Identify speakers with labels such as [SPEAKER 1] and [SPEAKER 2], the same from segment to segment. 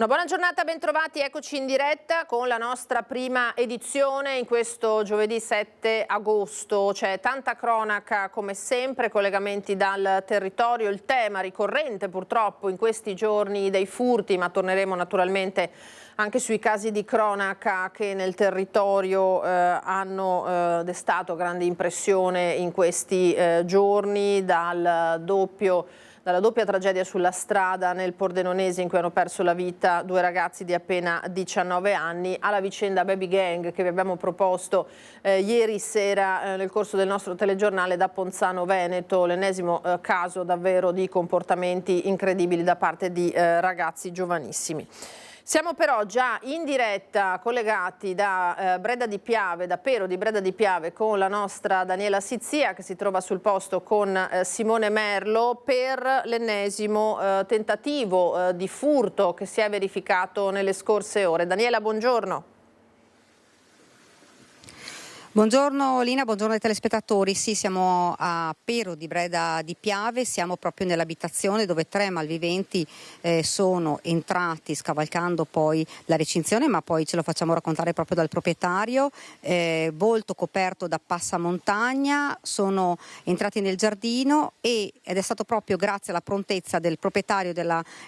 [SPEAKER 1] Una buona giornata, bentrovati, eccoci in diretta con la nostra prima edizione in questo giovedì 7 agosto. C'è tanta cronaca come sempre, collegamenti dal territorio, il tema ricorrente purtroppo in questi giorni dei furti, ma torneremo naturalmente anche sui casi di cronaca che nel territorio hanno destato grande impressione in questi giorni, dalla doppia tragedia sulla strada nel Pordenonese in cui hanno perso la vita due ragazzi di appena 19 anni, alla vicenda Baby Gang che vi abbiamo proposto ieri sera nel corso del nostro telegiornale da Ponzano Veneto, l'ennesimo caso davvero di comportamenti incredibili da parte di ragazzi giovanissimi. Siamo però già in diretta collegati da Breda di Piave, da Pero di Breda di Piave, con la nostra Daniela Sizia che si trova sul posto con Simone Merlo per l'ennesimo tentativo di furto che si è verificato nelle scorse ore. Daniela, buongiorno.
[SPEAKER 2] Buongiorno Lina, buongiorno ai telespettatori. Sì, siamo a Pero di Breda di Piave, siamo proprio nell'abitazione dove tre malviventi sono entrati scavalcando poi la recinzione, ma poi ce lo facciamo raccontare proprio dal proprietario, volto coperto da passamontagna, sono entrati nel giardino ed è stato proprio grazie alla prontezza del proprietario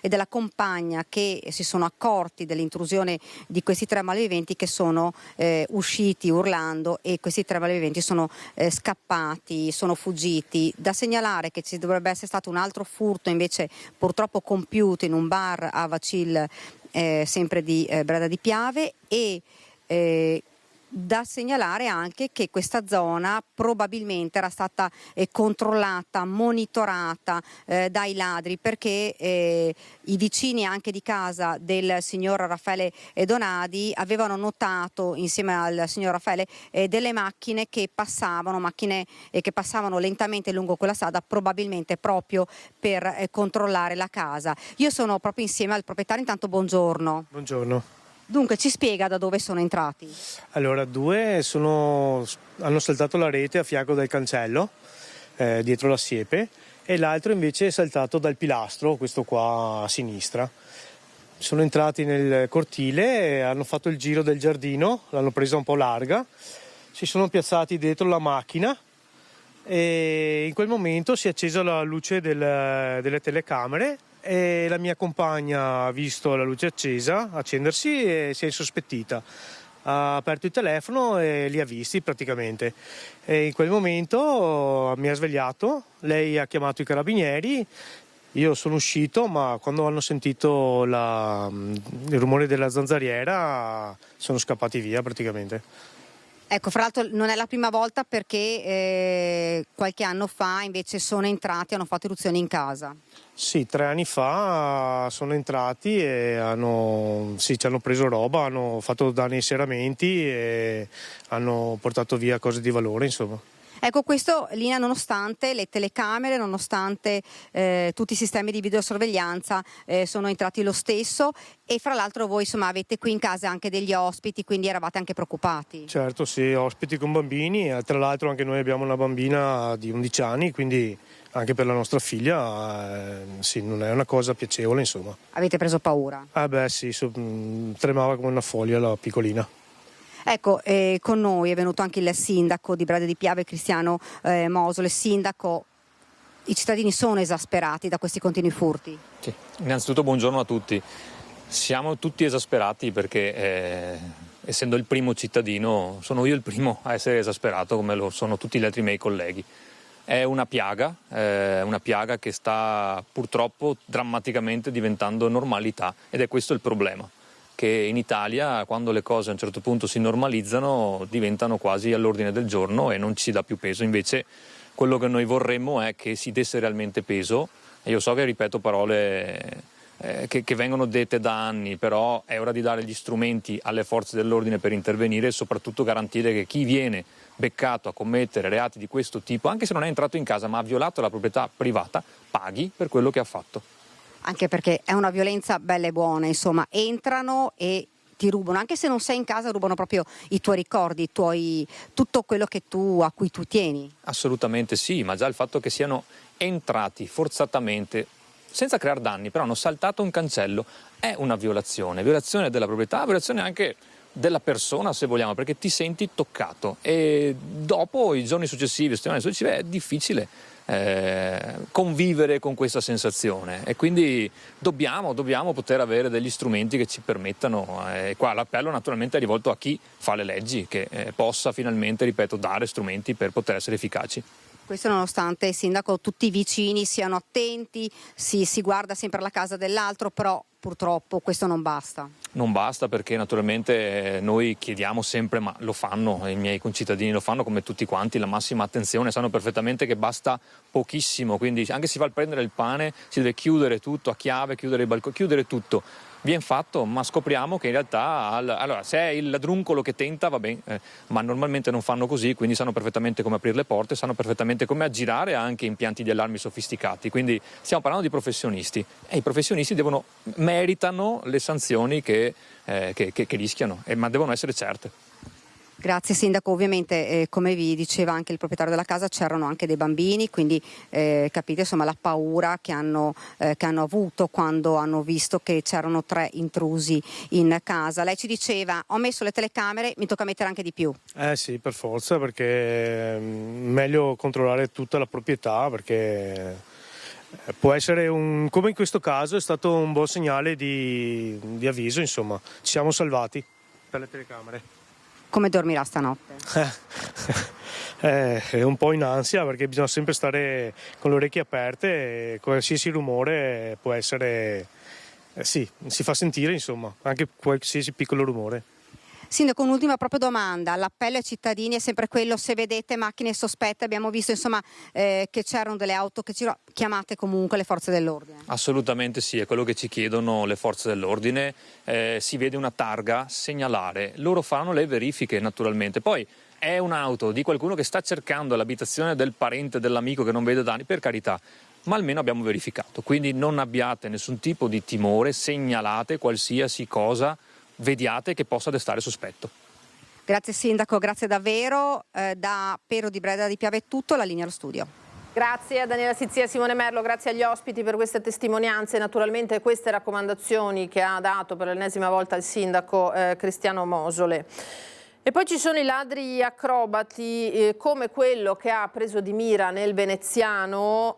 [SPEAKER 2] e della compagna che si sono accorti dell'intrusione di questi tre malviventi che sono usciti urlando e questi tre malviventi sono scappati, sono fuggiti. Da segnalare che ci dovrebbe essere stato un altro furto invece purtroppo compiuto in un bar a Vacil, sempre di Breda di Piave, e da segnalare anche che questa zona probabilmente era stata controllata, monitorata dai ladri, perché i vicini anche di casa del signor Raffaele Donadi avevano notato insieme al signor Raffaele delle macchine che passavano lentamente lungo quella strada, probabilmente proprio per controllare la casa. Io sono proprio insieme al proprietario, intanto buongiorno.
[SPEAKER 3] Buongiorno.
[SPEAKER 2] Dunque ci spiega da dove sono entrati?
[SPEAKER 3] Allora, due hanno saltato la rete a fianco del cancello, dietro la siepe, e l'altro invece è saltato dal pilastro, questo qua a sinistra. Sono entrati nel cortile, hanno fatto il giro del giardino, l'hanno presa un po' larga, si sono piazzati dietro la macchina e in quel momento si è accesa la luce delle telecamere e la mia compagna ha visto la luce accendersi e si è insospettita. Ha aperto il telefono e li ha visti praticamente. E in quel momento mi ha svegliato, lei ha chiamato i carabinieri, io sono uscito, ma quando hanno sentito il rumore della zanzariera sono scappati via praticamente.
[SPEAKER 2] Ecco, fra l'altro non è la prima volta, perché qualche anno fa invece sono entrati e hanno fatto irruzioni in casa.
[SPEAKER 3] Sì, 3 anni fa sono entrati e ci hanno preso roba, hanno fatto danni ai serramenti e hanno portato via cose di valore, insomma.
[SPEAKER 2] Ecco, questo Lina nonostante le telecamere, nonostante tutti i sistemi di videosorveglianza sono entrati lo stesso, e fra l'altro voi insomma avete qui in casa anche degli ospiti, quindi eravate anche preoccupati.
[SPEAKER 3] Certo, sì, ospiti con bambini, tra l'altro anche noi abbiamo una bambina di 11 anni, quindi anche per la nostra figlia sì, non è una cosa piacevole, insomma.
[SPEAKER 2] Avete preso paura?
[SPEAKER 3] Beh sì, tremava come una foglia la piccolina.
[SPEAKER 2] Ecco, con noi è venuto anche il sindaco di Breda di Piave, Cristiano Mosole. Sindaco, i cittadini sono esasperati da questi continui furti?
[SPEAKER 4] Sì. Innanzitutto buongiorno a tutti. Siamo tutti esasperati perché essendo il primo cittadino sono io il primo a essere esasperato, come lo sono tutti gli altri miei colleghi. È una piaga che sta purtroppo drammaticamente diventando normalità, ed è questo il problema, che in Italia quando le cose a un certo punto si normalizzano diventano quasi all'ordine del giorno e non ci si dà più peso. Invece quello che noi vorremmo è che si desse realmente peso, e io so che ripeto parole che vengono dette da anni, però è ora di dare gli strumenti alle forze dell'ordine per intervenire e soprattutto garantire che chi viene beccato a commettere reati di questo tipo, anche se non è entrato in casa ma ha violato la proprietà privata, paghi per quello che ha fatto.
[SPEAKER 2] Anche perché è una violenza bella e buona, insomma, entrano e ti rubano, anche se non sei in casa, rubano proprio i tuoi ricordi, tutto quello a cui tu tieni.
[SPEAKER 4] Assolutamente sì, ma già il fatto che siano entrati forzatamente senza creare danni, però hanno saltato un cancello, è una violazione della proprietà, violazione anche della persona, se vogliamo, perché ti senti toccato e dopo i giorni successivi, settimane successive, è difficile convivere con questa sensazione e quindi dobbiamo poter avere degli strumenti che ci permettano, e qua l'appello naturalmente è rivolto a chi fa le leggi, che possa finalmente, ripeto, dare strumenti per poter essere efficaci.
[SPEAKER 2] Questo nonostante, Sindaco, tutti i vicini siano attenti, si guarda sempre alla casa dell'altro, però purtroppo questo non basta.
[SPEAKER 4] Non basta, perché naturalmente noi chiediamo sempre, ma lo fanno, i miei concittadini lo fanno come tutti quanti, la massima attenzione, sanno perfettamente che basta pochissimo, quindi anche si va a prendere il pane, si deve chiudere tutto a chiave, chiudere il balcone, chiudere tutto. Viene fatto, ma scopriamo che in realtà, allora, se è il ladruncolo che tenta va bene, ma normalmente non fanno così, quindi sanno perfettamente come aprire le porte, sanno perfettamente come aggirare anche impianti di allarmi sofisticati, quindi stiamo parlando di professionisti e i professionisti meritano le sanzioni che rischiano, ma devono essere certe.
[SPEAKER 2] Grazie Sindaco, ovviamente come vi diceva anche il proprietario della casa c'erano anche dei bambini, quindi capite insomma la paura che hanno avuto quando hanno visto che c'erano 3 intrusi in casa. Lei ci diceva: ho messo le telecamere, mi tocca mettere anche di più.
[SPEAKER 3] Sì, per forza, perché è meglio controllare tutta la proprietà, perché può essere come in questo caso è stato un buon segnale di avviso, insomma, ci siamo salvati per le telecamere.
[SPEAKER 2] Come dormirà stanotte?
[SPEAKER 3] È un po' in ansia, perché bisogna sempre stare con le orecchie aperte e qualsiasi rumore può essere, sì, si fa sentire, insomma, anche qualsiasi piccolo rumore.
[SPEAKER 2] Sindaco, un'ultima proprio domanda, l'appello ai cittadini è sempre quello: se vedete macchine sospette, abbiamo visto insomma che c'erano delle auto che chiamate comunque le forze dell'ordine?
[SPEAKER 4] Assolutamente sì, è quello che ci chiedono le forze dell'ordine, si vede una targa, segnalare, loro faranno le verifiche naturalmente, poi è un'auto di qualcuno che sta cercando l'abitazione del parente, dell'amico che non vede danni, per carità, ma almeno abbiamo verificato, quindi non abbiate nessun tipo di timore, segnalate qualsiasi cosa vediate che possa destare sospetto.
[SPEAKER 2] Grazie Sindaco, grazie davvero. Da Pero di Breda di Piave è tutto, la linea allo studio.
[SPEAKER 1] Grazie a Daniela Sizia e Simone Merlo, grazie agli ospiti per queste testimonianze e naturalmente queste raccomandazioni che ha dato per l'ennesima volta il sindaco Cristiano Mosole. E poi ci sono i ladri acrobati come quello che ha preso di mira nel veneziano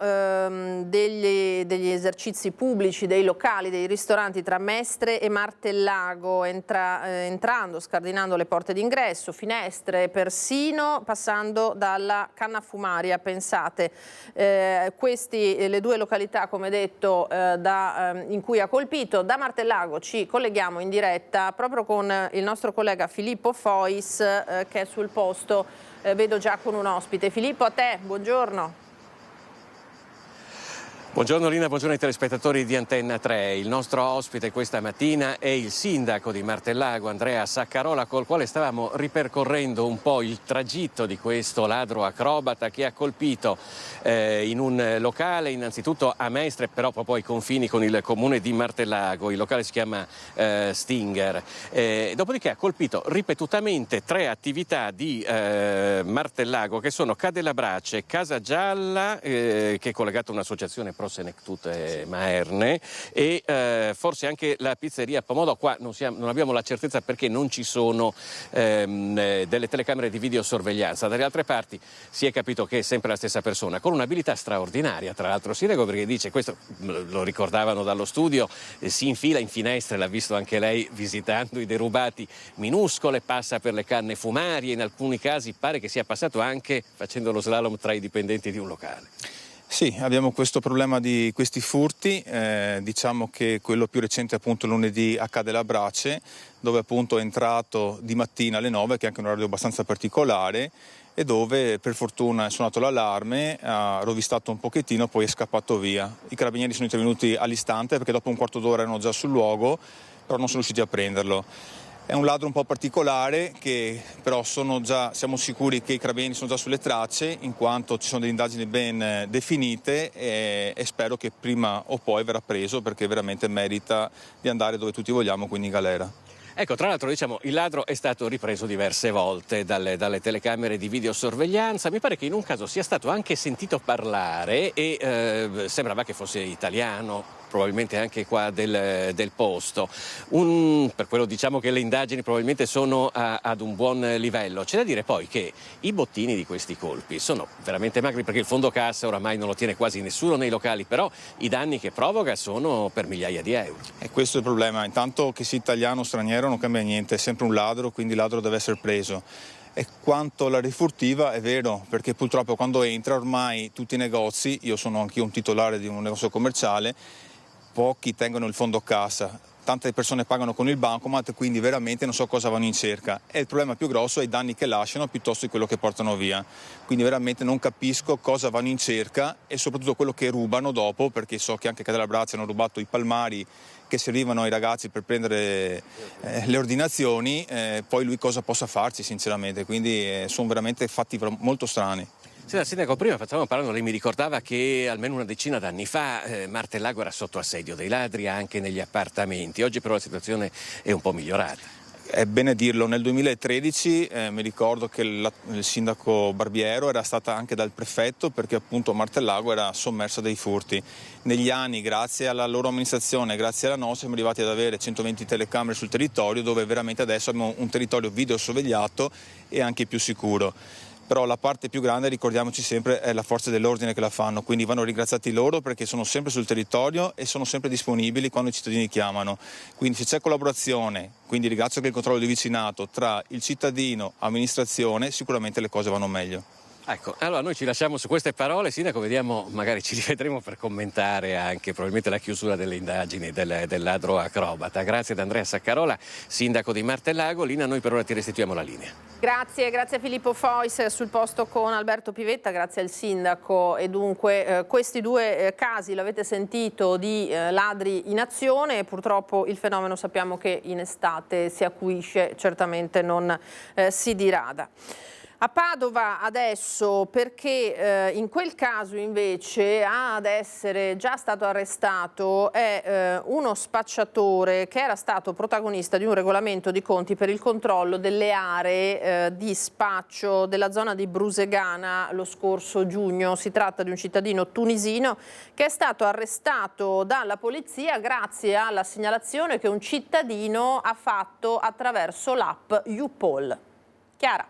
[SPEAKER 1] degli esercizi pubblici, dei locali, dei ristoranti tra Mestre e Martellago, entrando, scardinando le porte d'ingresso, finestre, persino passando dalla canna fumaria, pensate. Le 2 località, come detto, in cui ha colpito. Da Martellago ci colleghiamo in diretta proprio con il nostro collega Filippo Fois, che è sul posto, vedo già con un ospite. Filippo, a te, buongiorno.
[SPEAKER 5] Buongiorno Lina, buongiorno ai telespettatori di Antenna 3. Il nostro ospite questa mattina è il sindaco di Martellago, Andrea Saccarola, col quale stavamo ripercorrendo un po' il tragitto di questo ladro acrobata che ha colpito in un locale, innanzitutto a Mestre, però proprio ai confini con il comune di Martellago. Il locale si chiama Stinger. Dopodiché ha colpito ripetutamente 3 attività di Martellago, che sono Cadelabrace, Casa Gialla, che è collegata a un'associazione Pro Senectut Maerne, e forse anche la pizzeria Pomodo. Qua non abbiamo la certezza perché non ci sono delle telecamere di videosorveglianza. Dalle altre parti si è capito che è sempre la stessa persona, con un'abilità straordinaria, tra l'altro sindaco, perché dice, questo lo ricordavano dallo studio, si infila in finestre, l'ha visto anche lei visitando i derubati, minuscole, passa per le canne fumarie, in alcuni casi pare che sia passato anche facendo lo slalom tra i dipendenti di un locale.
[SPEAKER 6] Sì, abbiamo questo problema di questi furti, diciamo che quello più recente è appunto lunedì a Cadelabrace, dove appunto è entrato di mattina alle 9, che è anche un orario abbastanza particolare, e dove per fortuna è suonato l'allarme, ha rovistato un pochettino, poi è scappato via. I carabinieri sono intervenuti all'istante perché dopo un quarto d'ora erano già sul luogo, però non sono riusciti a prenderlo. È un ladro un po' particolare, che però siamo sicuri che i carabinieri sono già sulle tracce, in quanto ci sono delle indagini ben definite, e spero che prima o poi verrà preso, perché veramente merita di andare dove tutti vogliamo, quindi in galera.
[SPEAKER 5] Ecco, tra l'altro diciamo il ladro è stato ripreso diverse volte dalle telecamere di videosorveglianza. Mi pare che in un caso sia stato anche sentito parlare e sembrava che fosse italiano, probabilmente anche qua del posto. Per quello diciamo che le indagini probabilmente sono ad un buon livello. C'è da dire poi che i bottini di questi colpi sono veramente magri, perché il fondo cassa oramai non lo tiene quasi nessuno nei locali, però i danni che provoca sono per migliaia di euro.
[SPEAKER 6] E questo è il problema, intanto che sia italiano o straniero non cambia niente, è sempre un ladro, quindi il ladro deve essere preso. E quanto alla rifurtiva è vero, perché purtroppo quando entra ormai tutti i negozi, io sono anch'io un titolare di un negozio commerciale, pochi tengono il fondo cassa, tante persone pagano con il bancomat, quindi veramente non so cosa vanno in cerca. E il problema più grosso è i danni che lasciano piuttosto di quello che portano via. Quindi veramente non capisco cosa vanno in cerca e soprattutto quello che rubano dopo, perché so che anche a Cadellabraccia hanno rubato i palmari che servivano ai ragazzi per prendere le ordinazioni, poi lui cosa possa farci sinceramente, quindi sono veramente fatti molto strani.
[SPEAKER 5] Senta, Sindaco, prima facevamo parlando, lei mi ricordava che almeno una decina d'anni fa Martellago era sotto assedio dei ladri anche negli appartamenti, oggi però la situazione è un po' migliorata.
[SPEAKER 6] È bene dirlo, nel 2013 mi ricordo che il sindaco Barbiero era stata anche dal prefetto perché appunto Martellago era sommersa dai furti. Negli anni, grazie alla loro amministrazione, grazie alla nostra, siamo arrivati ad avere 120 telecamere sul territorio, dove veramente adesso abbiamo un territorio videosorvegliato e anche più sicuro. Però la parte più grande, ricordiamoci sempre, è la forza dell'ordine che la fanno, quindi vanno ringraziati loro perché sono sempre sul territorio e sono sempre disponibili quando i cittadini chiamano. Quindi se c'è collaborazione, quindi ringrazio che il controllo di vicinato tra il cittadino e l'amministrazione, sicuramente le cose vanno meglio.
[SPEAKER 5] Ecco, allora noi ci lasciamo su queste parole, Sindaco, vediamo, magari ci rivedremo per commentare anche probabilmente la chiusura delle indagini del ladro acrobata. Grazie ad Andrea Saccarola, sindaco di Martellago. Lina, noi per ora ti restituiamo la linea.
[SPEAKER 1] Grazie a Filippo Fois sul posto con Alberto Pivetta, grazie al sindaco. E dunque questi due casi, l'avete sentito, di ladri in azione, e purtroppo il fenomeno sappiamo che in estate si acuisce, certamente non si dirada. A Padova adesso, perché in quel caso invece ad essere già stato arrestato è uno spacciatore che era stato protagonista di un regolamento di conti per il controllo delle aree di spaccio della zona di Brusegana lo scorso giugno. Si tratta di un cittadino tunisino che è stato arrestato dalla polizia grazie alla segnalazione che un cittadino ha fatto attraverso l'app YouPol. Chiara.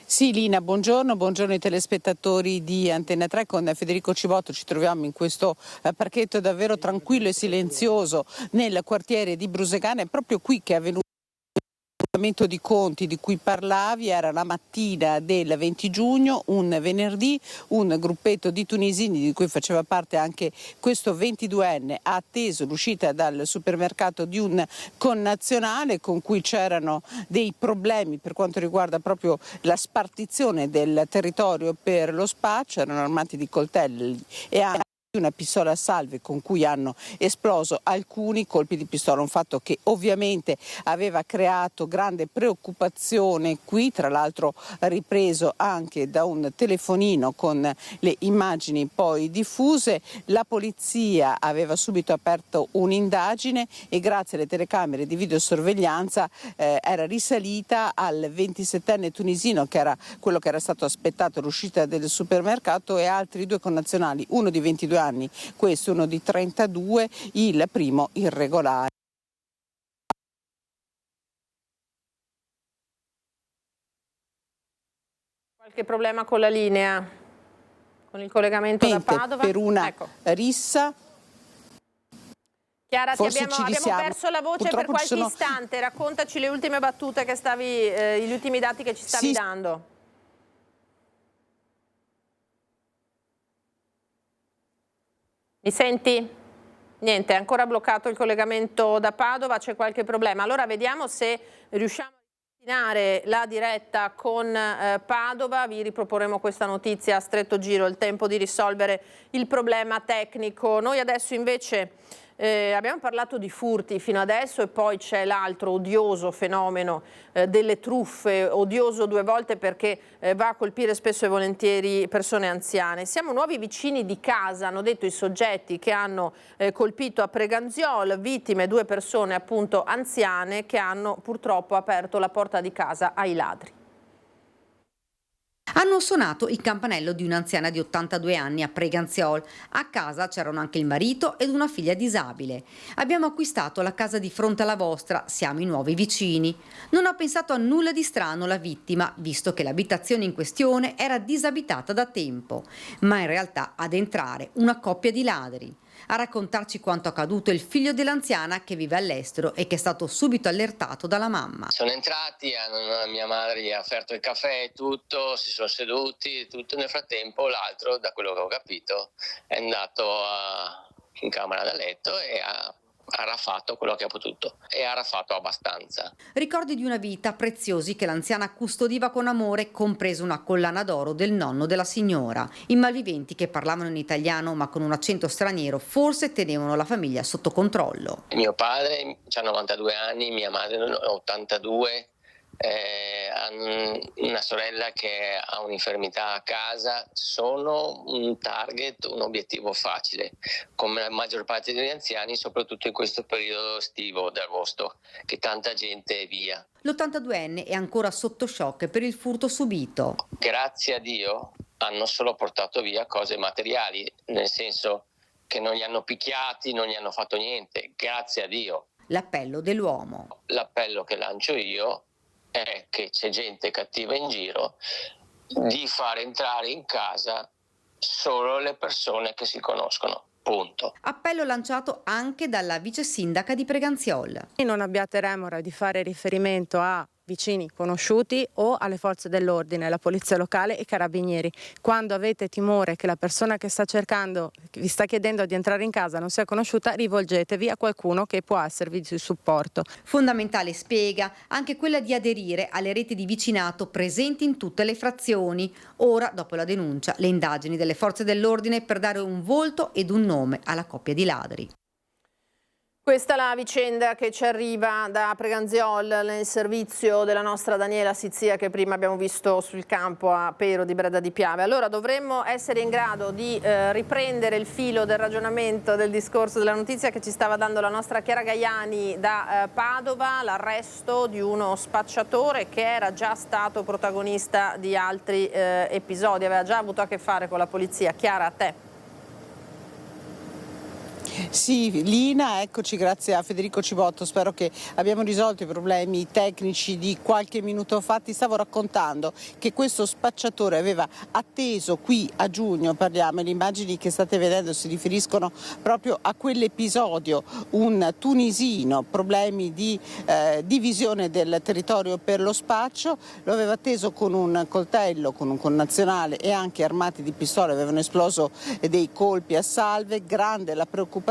[SPEAKER 7] Sì, Lina, buongiorno ai telespettatori di Antenna 3. Con Federico Cibotto ci troviamo in questo parchetto davvero tranquillo e silenzioso nel quartiere di Brusegana. È proprio qui che è avvenuto il regolamento di conti di cui parlavi. Era la mattina del 20 giugno, un venerdì. Un gruppetto di tunisini, di cui faceva parte anche questo 22enne, ha atteso l'uscita dal supermercato di un connazionale con cui c'erano dei problemi per quanto riguarda proprio la spartizione del territorio per lo spaccio. Erano armati di coltelli e anche una pistola a salve con cui hanno esploso alcuni colpi di pistola, un fatto che ovviamente aveva creato grande preoccupazione qui, tra l'altro ripreso anche da un telefonino con le immagini poi diffuse. La polizia aveva subito aperto un'indagine e grazie alle telecamere di videosorveglianza era risalita al 27enne tunisino, che era quello che era stato aspettato all'uscita del supermercato, e altri due connazionali, uno di 22 anni, questo uno di 32, il primo irregolare.
[SPEAKER 1] Qualche problema con la linea, con il collegamento da Padova?
[SPEAKER 7] Per una rissa.
[SPEAKER 1] Chiara, abbiamo perso la voce per qualche istante. Raccontaci le ultime battute che gli ultimi dati che ci stavi dando. Mi senti? Niente, è ancora bloccato il collegamento da Padova, c'è qualche problema. Allora vediamo se riusciamo a terminare la diretta con Padova. Vi riproporremo questa notizia a stretto giro, il tempo di risolvere il problema tecnico. Noi adesso invece Abbiamo parlato di furti fino adesso e poi c'è l'altro odioso fenomeno delle truffe, odioso 2 volte perché va a colpire spesso e volentieri persone anziane. Siamo nuovi vicini di casa, hanno detto i soggetti che hanno colpito a Preganziol, vittime 2 persone appunto anziane che hanno purtroppo aperto la porta di casa ai ladri.
[SPEAKER 2] Hanno suonato il campanello di un'anziana di 82 anni a Preganziol. A casa c'erano anche il marito ed una figlia disabile. Abbiamo acquistato la casa di fronte alla vostra, siamo i nuovi vicini. Non ha pensato a nulla di strano la vittima, visto che l'abitazione in questione era disabitata da tempo. Ma in realtà ad entrare una coppia di ladri. A raccontarci quanto accaduto è il figlio dell'anziana che vive all'estero e che è stato subito allertato dalla mamma.
[SPEAKER 8] Sono entrati, mia madre gli ha offerto il caffè e tutto, si sono seduti, tutto. Nel frattempo l'altro, da quello che ho capito, è andato in camera da letto e ha raffatto quello che ha potuto e ha raffatto abbastanza.
[SPEAKER 2] Ricordi di una vita preziosi che l'anziana custodiva con amore, compresa una collana d'oro del nonno della signora. I malviventi, che parlavano in italiano ma con un accento straniero, forse tenevano la famiglia sotto controllo.
[SPEAKER 8] Mio padre ha 92 anni, mia madre 82, hanno una sorella che ha un'infermità a casa, sono un target, un obiettivo facile, come la maggior parte degli anziani, soprattutto in questo periodo estivo d'agosto, che tanta gente è via.
[SPEAKER 2] L'82enne è ancora sotto shock per il furto subito.
[SPEAKER 8] Grazie a Dio hanno solo portato via cose materiali, nel senso che non li hanno picchiati, non gli hanno fatto niente, grazie a Dio.
[SPEAKER 2] L'appello dell'uomo.
[SPEAKER 8] L'appello che lancio io è che c'è gente cattiva in giro, di far entrare in casa solo le persone che si conoscono. Punto.
[SPEAKER 2] Appello lanciato anche dalla vice sindaca di Preganziol.
[SPEAKER 9] Non abbiate remora di fare riferimento a vicini conosciuti o alle forze dell'ordine, la polizia locale e i carabinieri. Quando avete timore che la persona che sta cercando, che vi sta chiedendo di entrare in casa non sia conosciuta, rivolgetevi a qualcuno che può esservi di supporto.
[SPEAKER 2] Fondamentale, spiega, anche quella di aderire alle reti di vicinato presenti in tutte le frazioni. Ora, dopo la denuncia, le indagini delle forze dell'ordine per dare un volto ed un nome alla coppia di ladri.
[SPEAKER 1] Questa è la vicenda che ci arriva da Preganziol nel servizio della nostra Daniela Sizia, che prima abbiamo visto sul campo a Pero di Breda di Piave. Allora dovremmo essere in grado di riprendere il filo del ragionamento, del discorso, della notizia che ci stava dando la nostra Chiara Gaiani da Padova, l'arresto di uno spacciatore che era già stato protagonista di altri episodi, aveva già avuto a che fare con la polizia. Chiara, a te.
[SPEAKER 7] Sì, Lina, eccoci, grazie a Federico Cibotto, spero che abbiamo risolto i problemi tecnici di qualche minuto fa. Ti stavo raccontando che questo spacciatore aveva atteso qui a giugno, parliamo, le immagini che state vedendo si riferiscono proprio a quell'episodio, un tunisino, problemi di divisione del territorio per lo spaccio, lo aveva atteso con un coltello, con un connazionale e anche armati di pistole, avevano esploso dei colpi a salve, grande la preoccupazione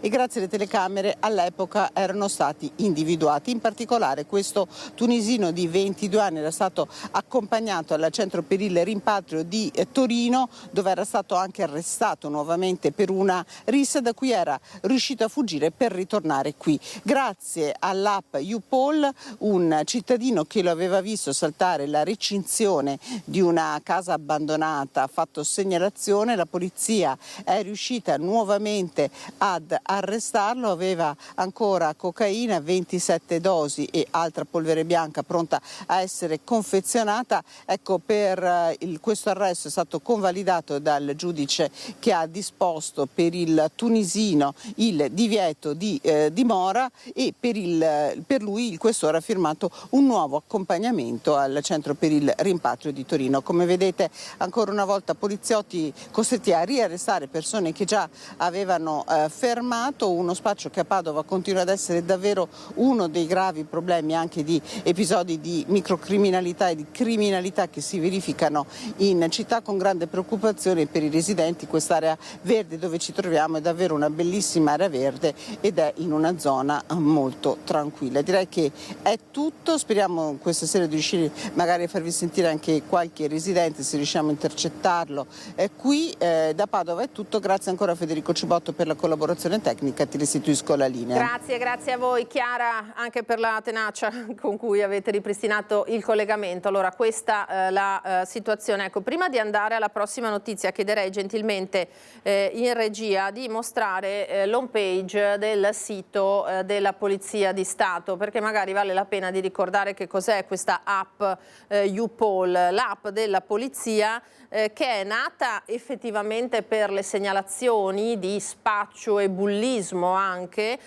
[SPEAKER 7] e grazie alle telecamere all'epoca erano stati individuati. In particolare questo tunisino di 22 anni era stato accompagnato al centro per il rimpatrio di Torino, dove era stato anche arrestato nuovamente per una rissa da cui era riuscito a fuggire per ritornare qui. Grazie all'app YouPol, un cittadino che lo aveva visto saltare la recinzione di una casa abbandonata ha fatto segnalazione, la polizia è riuscita nuovamente ad arrestarlo, aveva ancora cocaina, 27 dosi e altra polvere bianca pronta a essere confezionata. Ecco, questo arresto è stato convalidato dal giudice che ha disposto per il tunisino il divieto di dimora e per lui il questore ha firmato un nuovo accompagnamento al centro per il rimpatrio di Torino. Come vedete, ancora una volta poliziotti costretti a riarrestare persone che già avevano fermato, uno spaccio che a Padova continua ad essere davvero uno dei gravi problemi anche di episodi di microcriminalità e di criminalità che si verificano in città, con grande preoccupazione per i residenti. Quest'area verde dove ci troviamo è davvero una bellissima area verde ed è in una zona molto tranquilla. Direi che è tutto, speriamo questa sera di riuscire magari a farvi sentire anche qualche residente se riusciamo a intercettarlo. Qui da Padova è tutto, grazie ancora a Federico Cibotto per la collaborazione tecnica ti restituisco la linea.
[SPEAKER 1] Grazie a voi Chiara anche per la tenacia con cui avete ripristinato il collegamento. Allora questa la situazione. Ecco, prima di andare alla prossima notizia chiederei gentilmente in regia di mostrare l'home page del sito della Polizia di Stato, perché magari vale la pena di ricordare che cos'è questa app YouPol, l'app della Polizia che è nata effettivamente per le segnalazioni di spaccio e bullismo anche,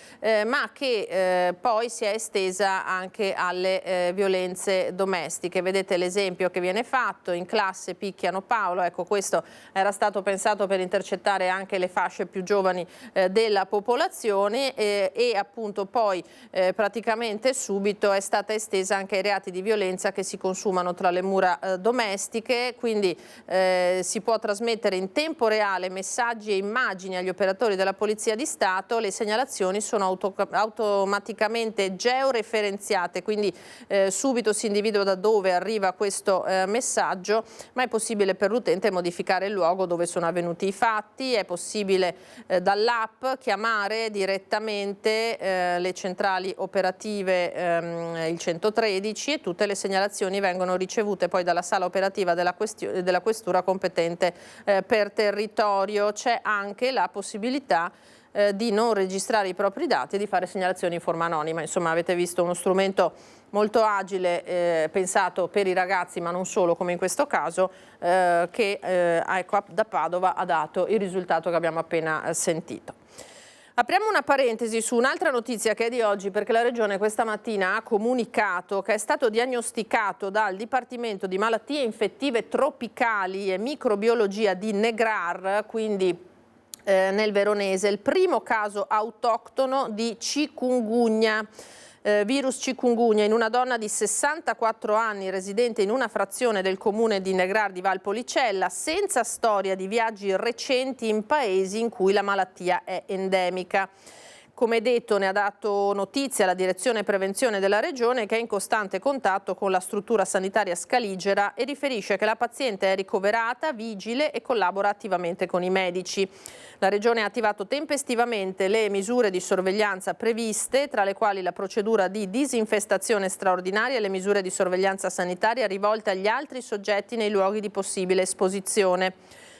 [SPEAKER 1] ma che poi si è estesa anche alle violenze domestiche. Vedete l'esempio che viene fatto: in classe picchiano Paolo. Ecco, questo era stato pensato per intercettare anche le fasce più giovani della popolazione e appunto poi praticamente subito è stata estesa anche ai reati di violenza che si consumano tra le mura domestiche, quindi si può trasmettere in tempo reale messaggi e immagini agli operatori della Polizia di Stato. Le segnalazioni sono automaticamente georeferenziate, quindi subito si individua da dove arriva questo messaggio, ma è possibile per l'utente modificare il luogo dove sono avvenuti i fatti. È possibile dall'app chiamare direttamente le centrali operative, il 113, e tutte le segnalazioni vengono ricevute poi dalla sala operativa della questura competente per territorio. C'è anche la possibilità di non registrare i propri dati e di fare segnalazioni in forma anonima. Insomma, avete visto uno strumento molto agile, pensato per i ragazzi ma non solo, come in questo caso, che ecco, da Padova ha dato il risultato che abbiamo appena sentito. Apriamo una parentesi su un'altra notizia che è di oggi, perché la Regione questa mattina ha comunicato che è stato diagnosticato dal Dipartimento di Malattie Infettive Tropicali e Microbiologia di Negrar, quindi nel Veronese, il primo caso autoctono di chikungunya. Virus chikungunya in una donna di 64 anni residente in una frazione del comune di Negrar di Valpolicella, senza storia di viaggi recenti in paesi in cui la malattia è endemica. Come detto, ne ha dato notizia la Direzione Prevenzione della Regione, che è in costante contatto con la struttura sanitaria scaligera e riferisce che la paziente è ricoverata, vigile e collabora attivamente con i medici. La Regione ha attivato tempestivamente le misure di sorveglianza previste, tra le quali la procedura di disinfestazione straordinaria e le misure di sorveglianza sanitaria rivolte agli altri soggetti nei luoghi di possibile esposizione.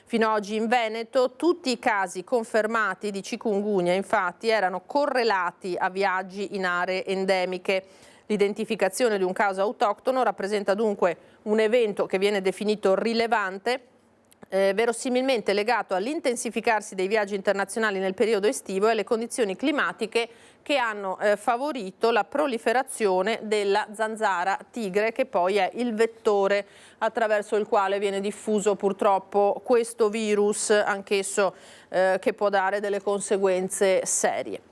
[SPEAKER 1] Fino ad oggi in Veneto tutti i casi confermati di chikungunya infatti erano correlati a viaggi in aree endemiche. L'identificazione di un caso autoctono rappresenta dunque un evento che viene definito rilevante, verosimilmente legato all'intensificarsi dei viaggi internazionali nel periodo estivo e alle condizioni climatiche che hanno favorito la proliferazione della zanzara tigre, che poi è il vettore attraverso il quale viene diffuso purtroppo questo virus, anch'esso che può dare delle conseguenze serie.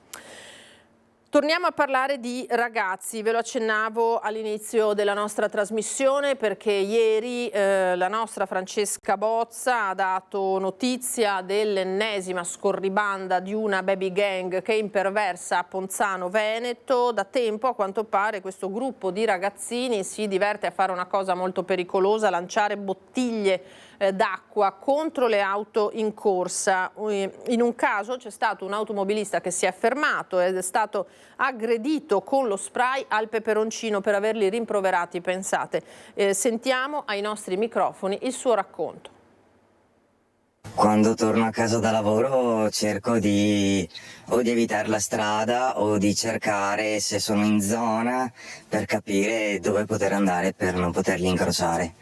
[SPEAKER 1] Torniamo a parlare di ragazzi, ve lo accennavo all'inizio della nostra trasmissione perché ieri la nostra Francesca Bozza ha dato notizia dell'ennesima scorribanda di una baby gang che imperversa a Ponzano Veneto. Da tempo, a quanto pare, questo gruppo di ragazzini si diverte a fare una cosa molto pericolosa: lanciare bottiglie d'acqua contro le auto in corsa. In un caso c'è stato un automobilista che si è fermato ed è stato aggredito con lo spray al peperoncino per averli rimproverati, pensate. Sentiamo ai nostri microfoni il suo racconto.
[SPEAKER 10] Quando torno a casa da lavoro cerco di evitare la strada o di cercare, se sono in zona, per capire dove poter andare per non poterli incrociare.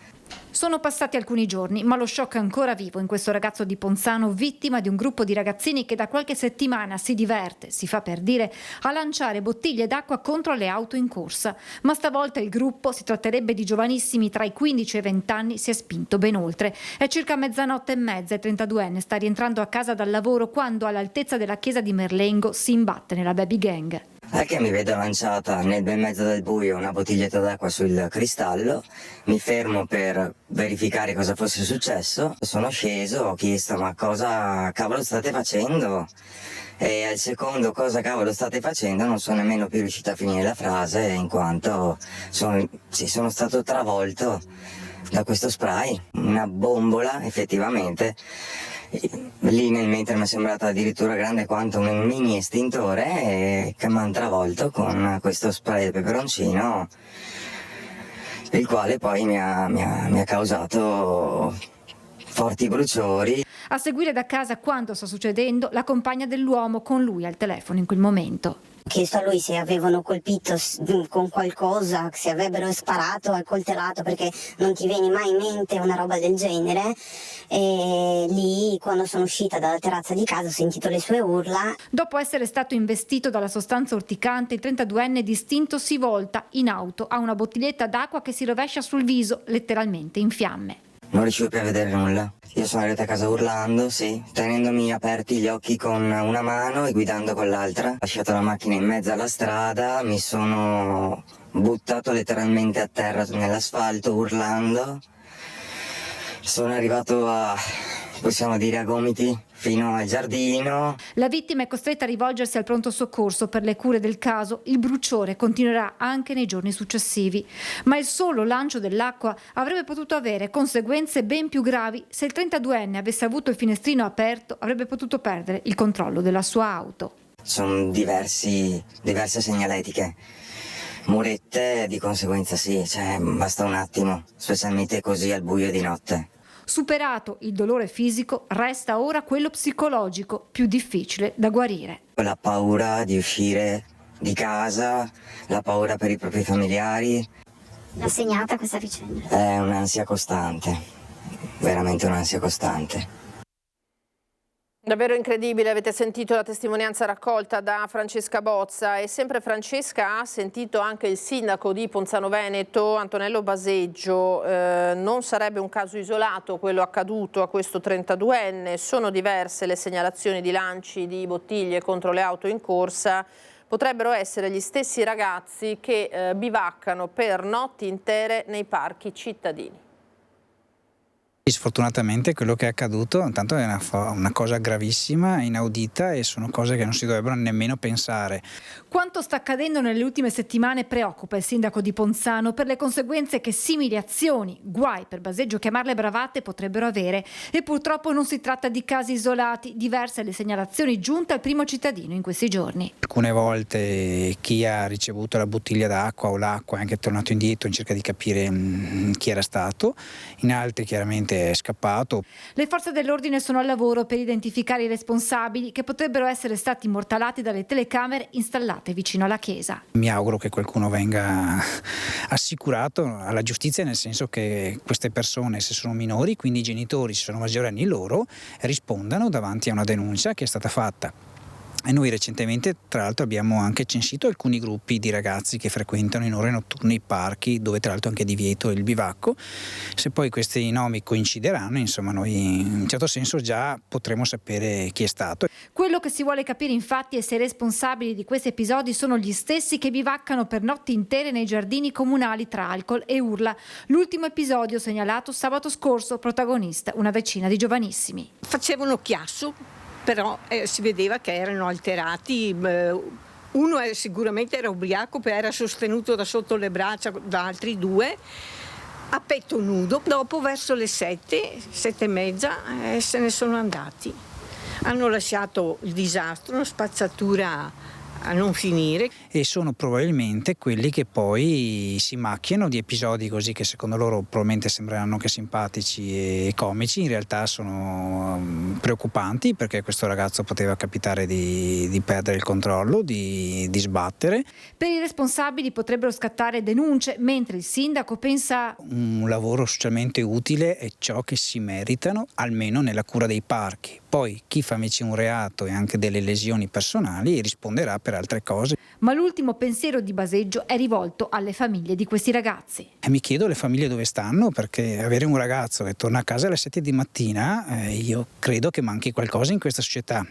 [SPEAKER 11] Sono passati alcuni giorni, ma lo shock è ancora vivo in questo ragazzo di Ponzano, vittima di un gruppo di ragazzini che da qualche settimana si diverte, si fa per dire, a lanciare bottiglie d'acqua contro le auto in corsa. Ma stavolta il gruppo, si tratterebbe di giovanissimi tra i 15 e i 20 anni, si è spinto ben oltre. È circa 00:30 e il 32enne sta rientrando a casa dal lavoro quando, all'altezza della chiesa di Merlengo, si imbatte nella baby gang.
[SPEAKER 10] È che mi vedo lanciata nel bel mezzo del buio una bottiglietta d'acqua sul cristallo, mi fermo per verificare cosa fosse successo, sono sceso, ho chiesto ma cosa cavolo state facendo? E al secondo cosa cavolo state facendo non sono nemmeno più riuscita a finire la frase, in quanto sono stato travolto da questo spray, una bombola effettivamente, Lì nel mentre mi è sembrata addirittura grande quanto un mini estintore e che mi ha travolto con questo spray di peperoncino, il quale poi mi ha causato forti bruciori.
[SPEAKER 11] A seguire da casa quanto sta succedendo la compagna dell'uomo con lui al telefono in quel momento.
[SPEAKER 12] Ho chiesto a lui se avevano colpito con qualcosa, se avrebbero sparato, accoltellato, perché non ti viene mai in mente una roba del genere. E lì, quando sono uscita dalla terrazza di casa, ho sentito le sue urla.
[SPEAKER 11] Dopo essere stato investito dalla sostanza urticante, il 32enne distinto si volta in auto a una bottiglietta d'acqua che si rovescia sul viso, letteralmente in fiamme.
[SPEAKER 10] Non riuscivo più a vedere nulla. Io sono arrivata a casa urlando, sì, tenendomi aperti gli occhi con una mano e guidando con l'altra. Ho lasciato la macchina in mezzo alla strada, mi sono buttato letteralmente a terra nell'asfalto urlando. Sono arrivato a, possiamo dire, a gomiti fino al giardino.
[SPEAKER 11] La vittima è costretta a rivolgersi al pronto soccorso per le cure del caso. Il bruciore continuerà anche nei giorni successivi. Ma il solo lancio dell'acqua avrebbe potuto avere conseguenze ben più gravi. Se il 32enne avesse avuto il finestrino aperto, avrebbe potuto perdere il controllo della sua auto.
[SPEAKER 10] Sono diverse segnaletiche. Murette, di conseguenza sì, cioè basta un attimo, specialmente così al buio di notte.
[SPEAKER 11] Superato il dolore fisico, resta ora quello psicologico, più difficile da guarire.
[SPEAKER 10] La paura di uscire di casa, la paura per i propri familiari.
[SPEAKER 12] L'ha segnata questa vicenda?
[SPEAKER 10] È un'ansia costante, veramente un'ansia costante.
[SPEAKER 1] Davvero incredibile, avete sentito la testimonianza raccolta da Francesca Bozza e sempre Francesca ha sentito anche il sindaco di Ponzano Veneto, Antonello Baseggio. Non sarebbe un caso isolato quello accaduto a questo 32enne, sono diverse le segnalazioni di lanci di bottiglie contro le auto in corsa, potrebbero essere gli stessi ragazzi che bivaccano per notti intere nei parchi cittadini.
[SPEAKER 13] Sfortunatamente quello che è accaduto intanto è una cosa gravissima, inaudita, e sono cose che non si dovrebbero nemmeno pensare.
[SPEAKER 11] Quanto sta accadendo nelle ultime settimane preoccupa il sindaco di Ponzano per le conseguenze che simili azioni, guai per Baseggio chiamarle bravate, potrebbero avere. E purtroppo non si tratta di casi isolati, diverse le segnalazioni giunte al primo cittadino in questi giorni.
[SPEAKER 13] Alcune volte chi ha ricevuto la bottiglia d'acqua o l'acqua è anche tornato indietro in cerca di capire chi era stato, in altri chiaramente è scappato.
[SPEAKER 11] Le forze dell'ordine sono al lavoro per identificare i responsabili che potrebbero essere stati immortalati dalle telecamere installate vicino alla chiesa.
[SPEAKER 13] Mi auguro che qualcuno venga assicurato alla giustizia, nel senso che queste persone, se sono minori, quindi i genitori, se sono maggiorenni loro, rispondano davanti a una denuncia che è stata fatta. E noi recentemente, tra l'altro, abbiamo anche censito alcuni gruppi di ragazzi che frequentano in ore notturne i parchi, dove tra l'altro è anche divieto il bivacco. Se poi questi nomi coincideranno, insomma, noi in un certo senso già potremo sapere chi è stato.
[SPEAKER 11] Quello che si vuole capire infatti è se i responsabili di questi episodi sono gli stessi che bivaccano per notti intere nei giardini comunali tra alcol e urla. L'ultimo episodio segnalato sabato scorso, protagonista una decina di giovanissimi.
[SPEAKER 14] Facevano chiasso, però si vedeva che erano alterati. Uno sicuramente era ubriaco, era sostenuto da sotto le braccia da altri due, a petto nudo. Dopo verso le 7:30 se ne sono andati. Hanno lasciato il disastro, una spazzatura a non finire.
[SPEAKER 13] E sono probabilmente quelli che poi si macchiano di episodi così che secondo loro probabilmente sembreranno anche simpatici e comici, in realtà sono preoccupanti, perché questo ragazzo poteva capitare di perdere il controllo, di sbattere.
[SPEAKER 11] Per i responsabili potrebbero scattare denunce, mentre il sindaco pensa
[SPEAKER 13] un lavoro socialmente utile è ciò che si meritano, almeno nella cura dei parchi. Poi chi fa invece un reato e anche delle lesioni personali risponderà per altre cose.
[SPEAKER 11] Ma l'ultimo pensiero di Baseggio è rivolto alle famiglie di questi ragazzi.
[SPEAKER 13] E mi chiedo le famiglie dove stanno, perché avere un ragazzo che torna a casa alle 7 di mattina, io credo che manchi qualcosa in questa società.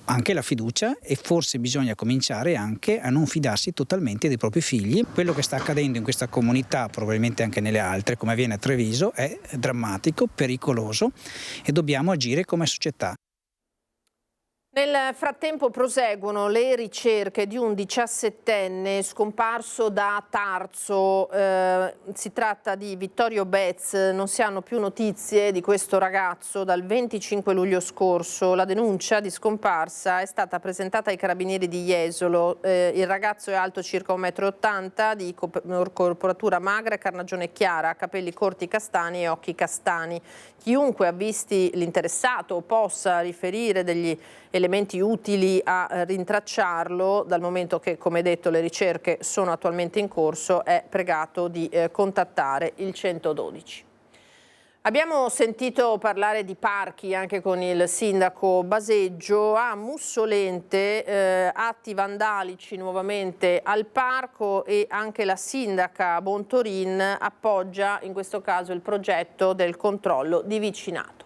[SPEAKER 13] Anche la fiducia, e forse bisogna cominciare anche a non fidarsi totalmente dei propri figli. Quello che sta accadendo in questa comunità, probabilmente anche nelle altre, come avviene a Treviso, è drammatico, pericoloso, e dobbiamo agire come società.
[SPEAKER 1] Nel frattempo proseguono le ricerche di un 17enne scomparso da Tarso, si tratta di Vittorio Bez, non si hanno più notizie di questo ragazzo dal 25 luglio scorso. La denuncia di scomparsa è stata presentata ai carabinieri di Jesolo. Il ragazzo è alto circa 1,80 m, di corporatura magra e carnagione chiara, capelli corti castani e occhi castani. Chiunque avvisti l'interessato possa riferire degli elementi utili a rintracciarlo, dal momento che, come detto, le ricerche sono attualmente in corso, è pregato di contattare il 112. Abbiamo sentito parlare di parchi anche con il sindaco Baseggio. A Mussolente atti vandalici nuovamente al parco e anche la sindaca Bontorin appoggia in questo caso il progetto del controllo di vicinato.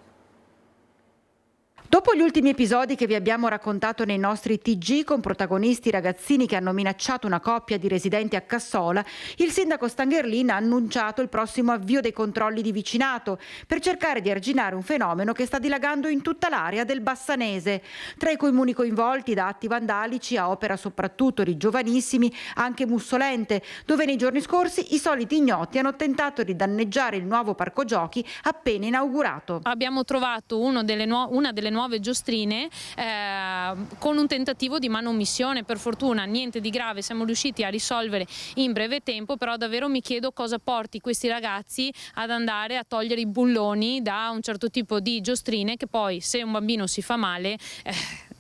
[SPEAKER 15] Dopo gli ultimi episodi che vi abbiamo raccontato nei nostri TG con protagonisti ragazzini che hanno minacciato una coppia di residenti a Cassola, il sindaco Stangerlin ha annunciato il prossimo avvio dei controlli di vicinato per cercare di arginare un fenomeno che sta dilagando in tutta l'area del Bassanese. Tra i comuni coinvolti da atti vandalici a opera soprattutto di giovanissimi, anche Mussolente, dove nei giorni scorsi i soliti ignoti hanno tentato di danneggiare il nuovo parco giochi appena inaugurato.
[SPEAKER 16] Abbiamo trovato una delle nuove giostrine con un tentativo di manomissione. Per fortuna niente di grave, siamo riusciti a risolvere in breve tempo, però davvero mi chiedo cosa porti questi ragazzi ad andare a togliere i bulloni da un certo tipo di giostrine, che poi se un bambino si fa male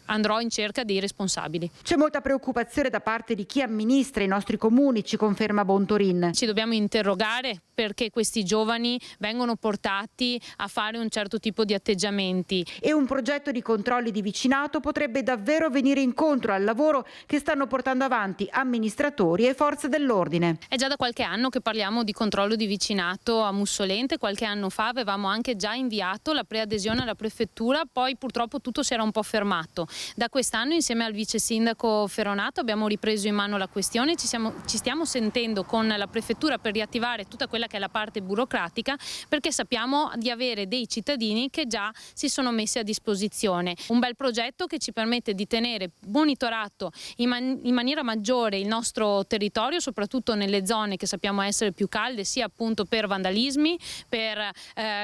[SPEAKER 16] andrò in cerca dei responsabili.
[SPEAKER 15] C'è molta preoccupazione da parte di chi amministra i nostri comuni, ci conferma Bontorin.
[SPEAKER 16] Ci dobbiamo interrogare perché questi giovani vengono portati a fare un certo tipo di atteggiamenti.
[SPEAKER 15] E un progetto di controlli di vicinato potrebbe davvero venire incontro al lavoro che stanno portando avanti amministratori e forze dell'ordine.
[SPEAKER 16] È già da qualche anno che parliamo di controllo di vicinato a Mussolente. Qualche anno fa avevamo anche già inviato la preadesione alla prefettura, poi purtroppo tutto si era un po' fermato. Da quest'anno insieme al vice sindaco Feronato abbiamo ripreso in mano la questione, ci stiamo sentendo con la prefettura per riattivare tutta quella che è la parte burocratica, perché sappiamo di avere dei cittadini che già si sono messi a disposizione. Un bel progetto che ci permette di tenere monitorato in maniera maggiore il nostro territorio, soprattutto nelle zone che sappiamo essere più calde, sia appunto per vandalismi, per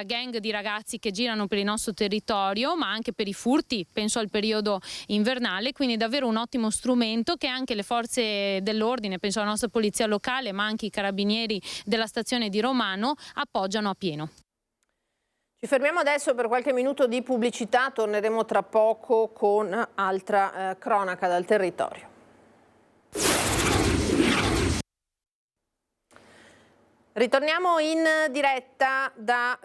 [SPEAKER 16] gang di ragazzi che girano per il nostro territorio, ma anche per i furti, penso al periodo invernale, quindi davvero un ottimo strumento che anche le forze dell'ordine, penso alla nostra polizia locale, ma anche i carabinieri della stazione di Romano appoggiano a pieno.
[SPEAKER 1] Ci fermiamo adesso per qualche minuto di pubblicità, torneremo tra poco con altra cronaca dal territorio. Ritorniamo in diretta da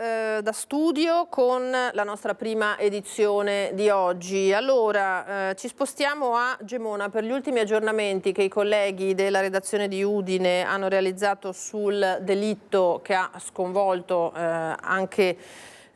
[SPEAKER 1] studio con la nostra prima edizione di oggi. Allora, ci spostiamo a Gemona per gli ultimi aggiornamenti che i colleghi della redazione di Udine hanno realizzato sul delitto che ha sconvolto anche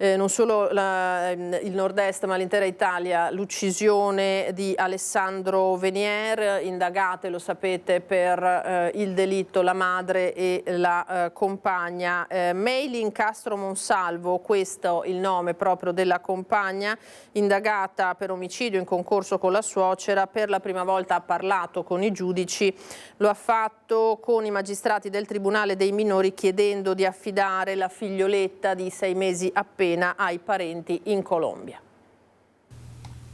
[SPEAKER 1] non solo il nord-est ma l'intera Italia, l'uccisione di Alessandro Venier, indagate, lo sapete, per il delitto la madre e la compagna. Meilin Castro Monsalvo, questo il nome proprio della compagna, indagata per omicidio in concorso con la suocera, per la prima volta ha parlato con i giudici, lo ha fatto con i magistrati del Tribunale dei minori chiedendo di affidare la figlioletta di 6 mesi appena ai parenti in Colombia.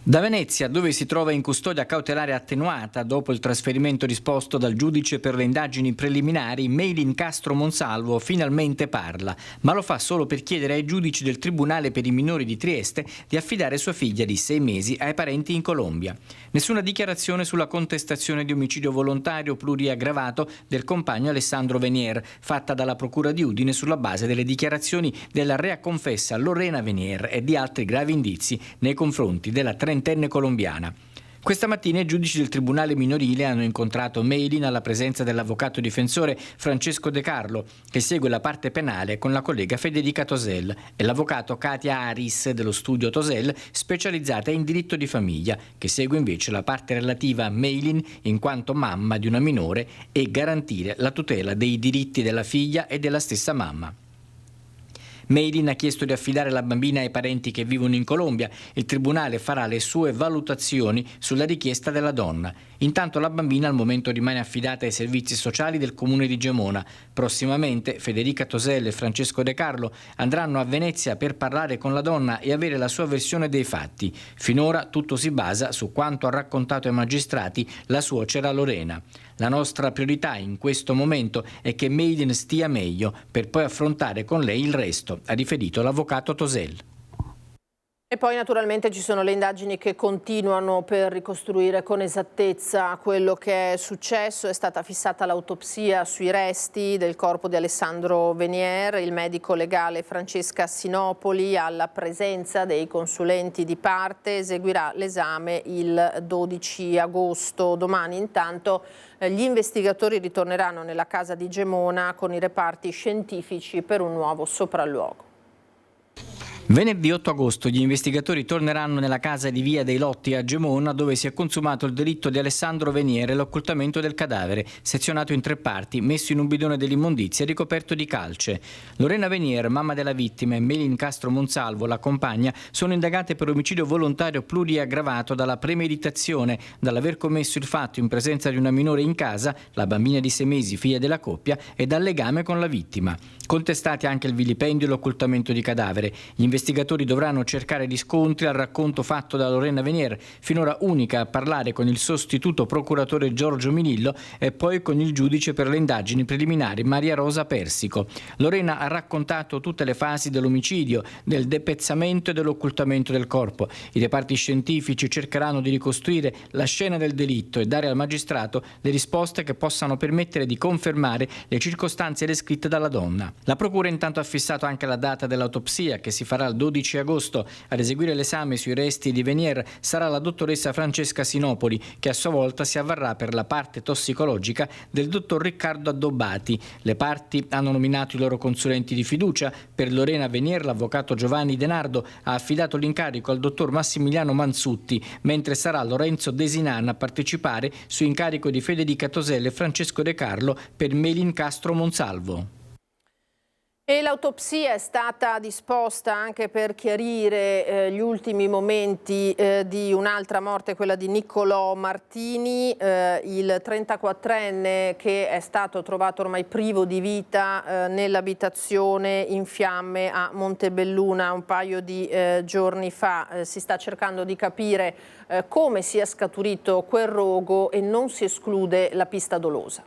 [SPEAKER 17] Da Venezia, dove si trova in custodia cautelare attenuata dopo il trasferimento disposto dal giudice per le indagini preliminari, Meilin Castro Monsalvo finalmente parla, ma lo fa solo per chiedere ai giudici del Tribunale per i minori di Trieste di affidare sua figlia di 6 mesi ai parenti in Colombia. Nessuna dichiarazione sulla contestazione di omicidio volontario pluriaggravato del compagno Alessandro Venier, fatta dalla Procura di Udine sulla base delle dichiarazioni della rea confessa Lorena Venier e di altri gravi indizi nei confronti della trentenne colombiana. Questa mattina i giudici del Tribunale minorile hanno incontrato Meilin alla presenza dell'avvocato difensore Francesco De Carlo, che segue la parte penale con la collega Federica Tosel, e l'avvocato Katia Aris dello studio Tosel, specializzata in diritto di famiglia, che segue invece la parte relativa a Meilin in quanto mamma di una minore e garantire la tutela dei diritti della figlia e della stessa mamma. Meilin ha chiesto di affidare la bambina ai parenti che vivono in Colombia. Il tribunale farà le sue valutazioni sulla richiesta della donna. Intanto la bambina al momento rimane affidata ai servizi sociali del comune di Gemona. Prossimamente Federica Tosel e Francesco De Carlo andranno a Venezia per parlare con la donna e avere la sua versione dei fatti. Finora tutto si basa su quanto ha raccontato ai magistrati la suocera Lorena. La nostra priorità in questo momento è che Meilin stia meglio per poi affrontare con lei il resto, ha riferito l'avvocato Tosel.
[SPEAKER 1] E poi naturalmente ci sono le indagini che continuano per ricostruire con esattezza quello che è successo. È stata fissata l'autopsia sui resti del corpo di Alessandro Venier. Il medico legale Francesca Sinopoli, alla presenza dei consulenti di parte, eseguirà l'esame il 12 agosto. Domani intanto gli investigatori ritorneranno nella casa di Gemona con i reparti scientifici per un nuovo sopralluogo.
[SPEAKER 17] Venerdì 8 agosto gli investigatori torneranno nella casa di Via dei Lotti a Gemona, dove si è consumato il delitto di Alessandro Venier e l'occultamento del cadavere, sezionato in 3 parti, messo in un bidone dell'immondizia e ricoperto di calce. Lorena Venier, mamma della vittima, e Meilin Castro Monsalvo, la compagna, sono indagate per omicidio volontario pluriaggravato dalla premeditazione, dall'aver commesso il fatto in presenza di una minore in casa, la bambina di 6 mesi, figlia della coppia, e dal legame con la vittima. Contestati anche il vilipendio e l'occultamento di cadavere. Gli investigatori dovranno cercare riscontri al racconto fatto da Lorena Venier, finora unica a parlare con il sostituto procuratore Giorgio Minillo e poi con il giudice per le indagini preliminari Maria Rosa Persico. Lorena ha raccontato tutte le fasi dell'omicidio, del depezzamento e dell'occultamento del corpo. I reparti scientifici cercheranno di ricostruire la scena del delitto e dare al magistrato le risposte che possano permettere di confermare le circostanze descritte dalla donna. La procura intanto ha fissato anche la data dell'autopsia, che si farà il 12 agosto. Ad eseguire l'esame sui resti di Venier sarà la dottoressa Francesca Sinopoli, che a sua volta si avvarrà per la parte tossicologica del dottor Riccardo Addobbati. Le parti hanno nominato i loro consulenti di fiducia. Per Lorena Venier l'avvocato Giovanni Denardo ha affidato l'incarico al dottor Massimiliano Manzutti, mentre sarà Lorenzo Desinan a partecipare su incarico di Federica Tosel e Francesco De Carlo per Meilin Castro Monsalvo.
[SPEAKER 1] E l'autopsia è stata disposta anche per chiarire gli ultimi momenti di un'altra morte, quella di Niccolò Martini, il 34enne che è stato trovato ormai privo di vita nell'abitazione in fiamme a Montebelluna un paio di giorni fa. Si sta cercando di capire come sia scaturito quel rogo e non si esclude la pista dolosa.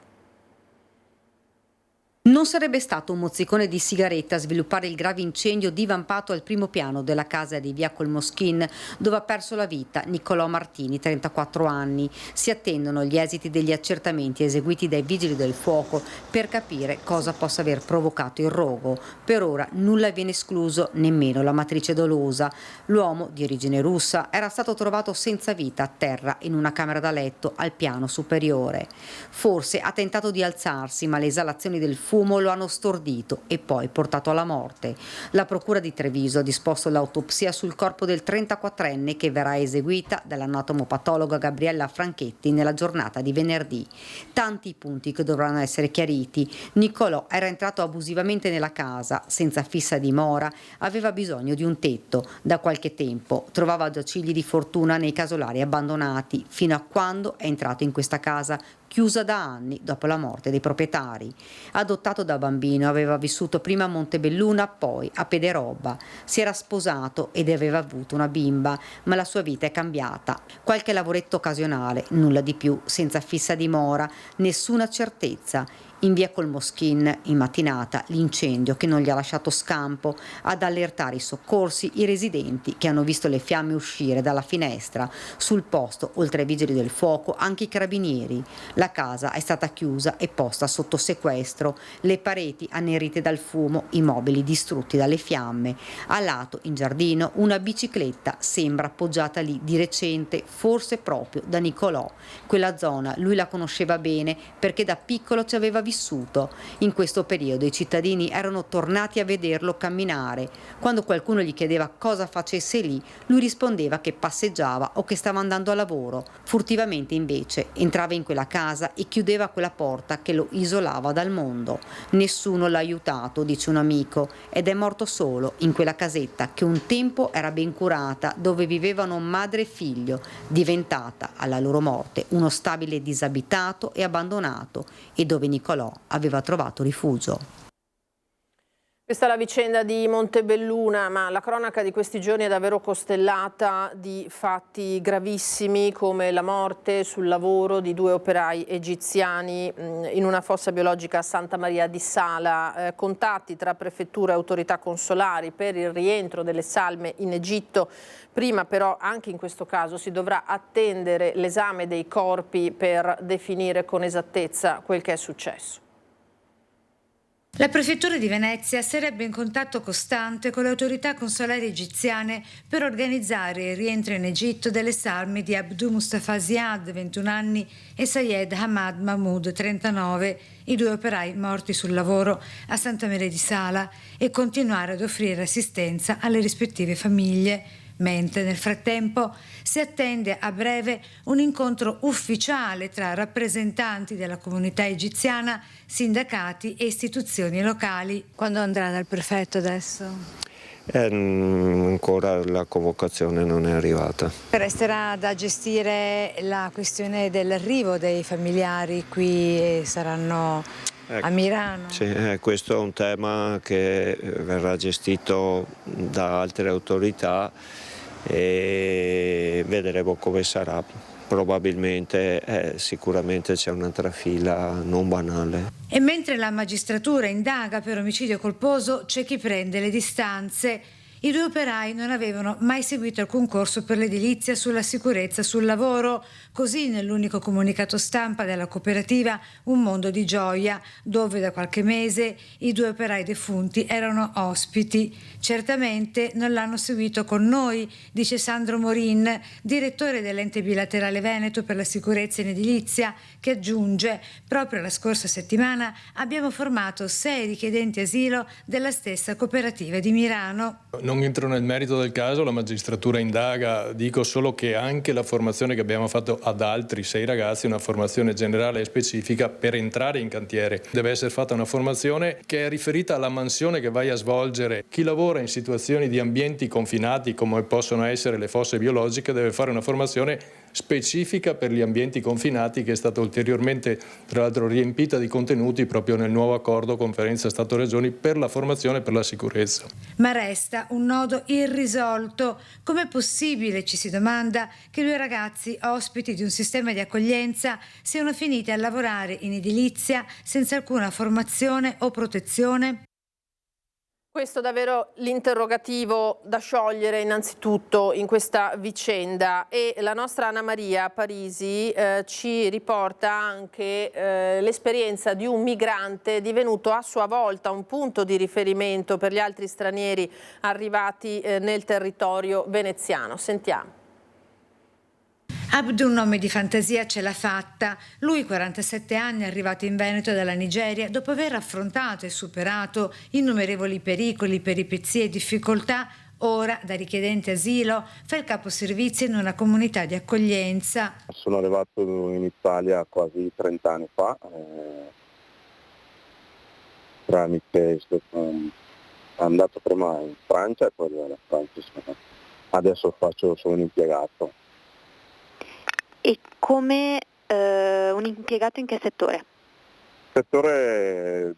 [SPEAKER 2] Non sarebbe stato un mozzicone di sigaretta a sviluppare il grave incendio divampato al primo piano della casa di via Colmoschin, dove ha perso la vita Niccolò Martini, 34 anni. Si attendono gli esiti degli accertamenti eseguiti dai vigili del fuoco per capire cosa possa aver provocato il rogo. Per ora nulla viene escluso, nemmeno la matrice dolosa. L'uomo, di origine russa, era stato trovato senza vita a terra in una camera da letto al piano superiore. Forse ha tentato di alzarsi, ma le esalazioni del fumo lo hanno stordito e poi portato alla morte. La procura di Treviso ha disposto l'autopsia sul corpo del 34enne che verrà eseguita dall'anatomopatologa Gabriella Franchetti nella giornata di venerdì. Tanti punti che dovranno essere chiariti. Niccolò era entrato abusivamente nella casa, senza fissa dimora, aveva bisogno di un tetto. Da qualche tempo trovava giacigli di fortuna nei casolari abbandonati, fino a quando è entrato in questa casa, chiusa da anni dopo la morte dei proprietari. Adottato da bambino, aveva vissuto prima a Montebelluna, poi a Pederobba. Si era sposato ed aveva avuto una bimba, ma la sua vita è cambiata. Qualche lavoretto occasionale, nulla di più, senza fissa dimora, nessuna certezza. In via Colmoschin, in mattinata, l'incendio che non gli ha lasciato scampo ad allertare i soccorsi, i residenti che hanno visto le fiamme uscire dalla finestra. Sul posto, oltre ai vigili del fuoco, anche i carabinieri. La casa è stata chiusa e posta sotto sequestro, le pareti annerite dal fumo, i mobili distrutti dalle fiamme. A lato, in giardino, una bicicletta sembra appoggiata lì di recente, forse proprio da Niccolò. Quella zona lui la conosceva bene perché da piccolo ci aveva vissuto vissuto. In questo periodo i cittadini erano tornati a vederlo camminare. Quando qualcuno gli chiedeva cosa facesse lì, lui rispondeva che passeggiava o che stava andando a lavoro. Furtivamente invece entrava in quella casa e chiudeva quella porta che lo isolava dal mondo. Nessuno l'ha aiutato, dice un amico, ed è morto solo in quella casetta che un tempo era ben curata, dove vivevano madre e figlio, diventata alla loro morte uno stabile disabitato e abbandonato, e dove Nicolò aveva trovato rifugio.
[SPEAKER 1] Questa è la vicenda di Montebelluna, ma la cronaca di questi giorni è davvero costellata di fatti gravissimi, come la morte sul lavoro di 2 operai egiziani in una fossa biologica a Santa Maria di Sala. Contatti tra prefettura e autorità consolari per il rientro delle salme in Egitto. Prima però, anche in questo caso, si dovrà attendere l'esame dei corpi per definire con esattezza quel che è successo.
[SPEAKER 11] La prefettura di Venezia sarebbe in contatto costante con le autorità consolari egiziane per organizzare il rientro in Egitto delle salme di Abdou Mustafa Ziad, 21 anni, e Sayed Hamad Mahmoud, 39, i 2 operai morti sul lavoro a Santa Maria di Sala, e continuare ad offrire assistenza alle rispettive famiglie. Mentre nel frattempo si attende a breve un incontro ufficiale tra rappresentanti della comunità egiziana, sindacati e istituzioni locali.
[SPEAKER 9] Quando andrà dal prefetto adesso?
[SPEAKER 18] Ancora la convocazione non è arrivata.
[SPEAKER 9] Resterà da gestire la questione dell'arrivo dei familiari qui e saranno a Milano.
[SPEAKER 18] Sì, questo è un tema che verrà gestito da altre autorità e vedremo come sarà. Probabilmente, sicuramente c'è un'altra fila non banale.
[SPEAKER 11] E mentre la magistratura indaga per omicidio colposo, c'è chi prende le distanze. I 2 operai non avevano mai seguito alcun corso per l'edilizia sulla sicurezza sul lavoro, così nell'unico comunicato stampa della cooperativa Un Mondo di Gioia, dove da qualche mese i 2 operai defunti erano ospiti. Certamente non l'hanno seguito con noi, dice Sandro Morin, direttore dell'ente bilaterale Veneto per la sicurezza in edilizia, che aggiunge: proprio la scorsa settimana abbiamo formato 6 richiedenti asilo della stessa cooperativa di Milano.
[SPEAKER 19] Non entro nel merito del caso, la magistratura indaga, dico solo che anche la formazione che abbiamo fatto ad altri 6 ragazzi è una formazione generale e specifica per entrare in cantiere. Deve essere fatta una formazione che è riferita alla mansione che vai a svolgere. Chi lavora in situazioni di ambienti confinati come possono essere le fosse biologiche deve fare una formazione specifica per gli ambienti confinati, che è stata ulteriormente tra l'altro riempita di contenuti proprio nel nuovo accordo Conferenza Stato-Regioni per la formazione e per la sicurezza.
[SPEAKER 11] Ma resta un nodo irrisolto. Com'è possibile, ci si domanda, che 2 ragazzi ospiti di un sistema di accoglienza siano finiti a lavorare in edilizia senza alcuna formazione o protezione?
[SPEAKER 1] Questo è davvero l'interrogativo da sciogliere innanzitutto in questa vicenda, e la nostra Anna Maria Parisi ci riporta anche l'esperienza di un migrante divenuto a sua volta un punto di riferimento per gli altri stranieri arrivati nel territorio veneziano. Sentiamo.
[SPEAKER 11] Abdu, un nome di fantasia, ce l'ha fatta. Lui, 47 anni, è arrivato in Veneto dalla Nigeria dopo aver affrontato e superato innumerevoli pericoli, peripezie e difficoltà. Ora, da richiedente asilo, fa il caposervizio in una comunità di accoglienza.
[SPEAKER 20] Sono arrivato in Italia quasi 30 anni fa, tramite, sono andato prima in Francia e poi alla Francia. Adesso sono un impiegato.
[SPEAKER 21] E come un impiegato in che settore?
[SPEAKER 20] Settore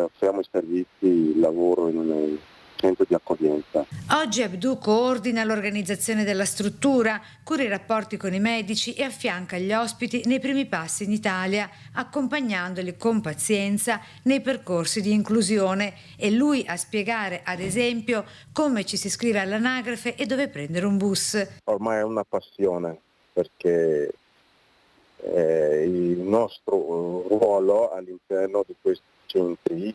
[SPEAKER 20] offriamo i servizi, il lavoro in un centro di accoglienza.
[SPEAKER 11] Oggi Abdu coordina l'organizzazione della struttura, cura i rapporti con i medici e affianca gli ospiti nei primi passi in Italia, accompagnandoli con pazienza nei percorsi di inclusione. E lui a spiegare, ad esempio, come ci si iscrive all'anagrafe e dove prendere un bus.
[SPEAKER 20] Ormai è una passione, perché il nostro ruolo all'interno di questi centri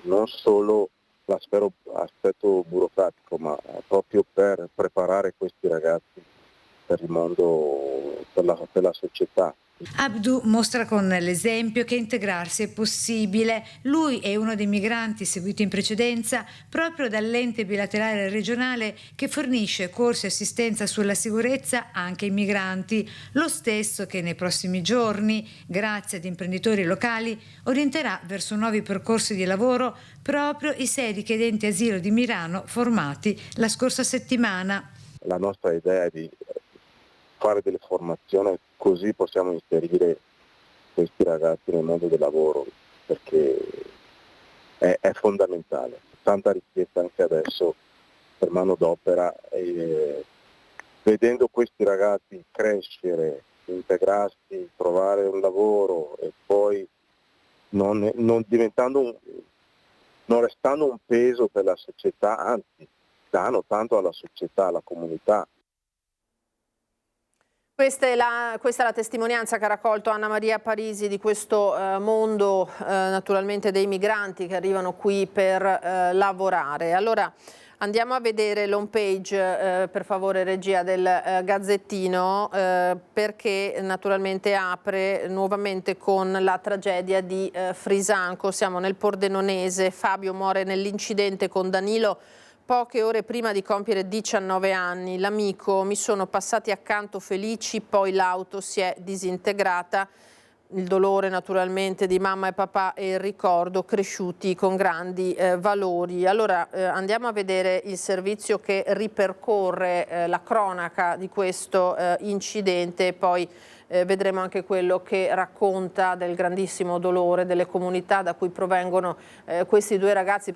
[SPEAKER 20] non solo l'aspetto burocratico, ma proprio per preparare questi ragazzi per il mondo, per la società.
[SPEAKER 3] Abdu mostra con l'esempio che integrarsi è possibile. Lui è uno dei migranti seguiti in precedenza proprio dall'ente bilaterale regionale che fornisce corsi e assistenza sulla sicurezza anche ai migranti, lo stesso che nei prossimi giorni, grazie ad imprenditori locali, orienterà verso nuovi percorsi di lavoro proprio i 6 richiedenti asilo di Milano formati la scorsa settimana. La nostra idea è di fare delle formazioni, così possiamo inserire questi ragazzi nel mondo del lavoro, perché è fondamentale. Tanta richiesta anche adesso per manodopera, e vedendo questi ragazzi crescere, integrarsi, trovare un lavoro e poi non restando un peso per la società, anzi danno tanto alla società, alla comunità.
[SPEAKER 1] Questa è la testimonianza che ha raccolto Anna Maria Parisi di questo mondo naturalmente dei migranti che arrivano qui per lavorare. Allora andiamo a vedere l'home page, per favore regia, del Gazzettino, perché naturalmente apre nuovamente con la tragedia di Frisanco. Siamo nel Pordenonese, Fabio muore nell'incidente con Danilo poche ore prima di compiere 19 anni. L'amico: mi sono passati accanto felici, poi l'auto si è disintegrata. Il dolore naturalmente di mamma e papà e il ricordo cresciuti con grandi valori. Allora andiamo a vedere il servizio che ripercorre la cronaca di questo incidente e poi vedremo anche quello che racconta del grandissimo dolore delle comunità da cui provenivano questi due ragazzi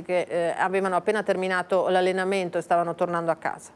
[SPEAKER 1] che avevano appena terminato l'allenamento e stavano tornando a casa.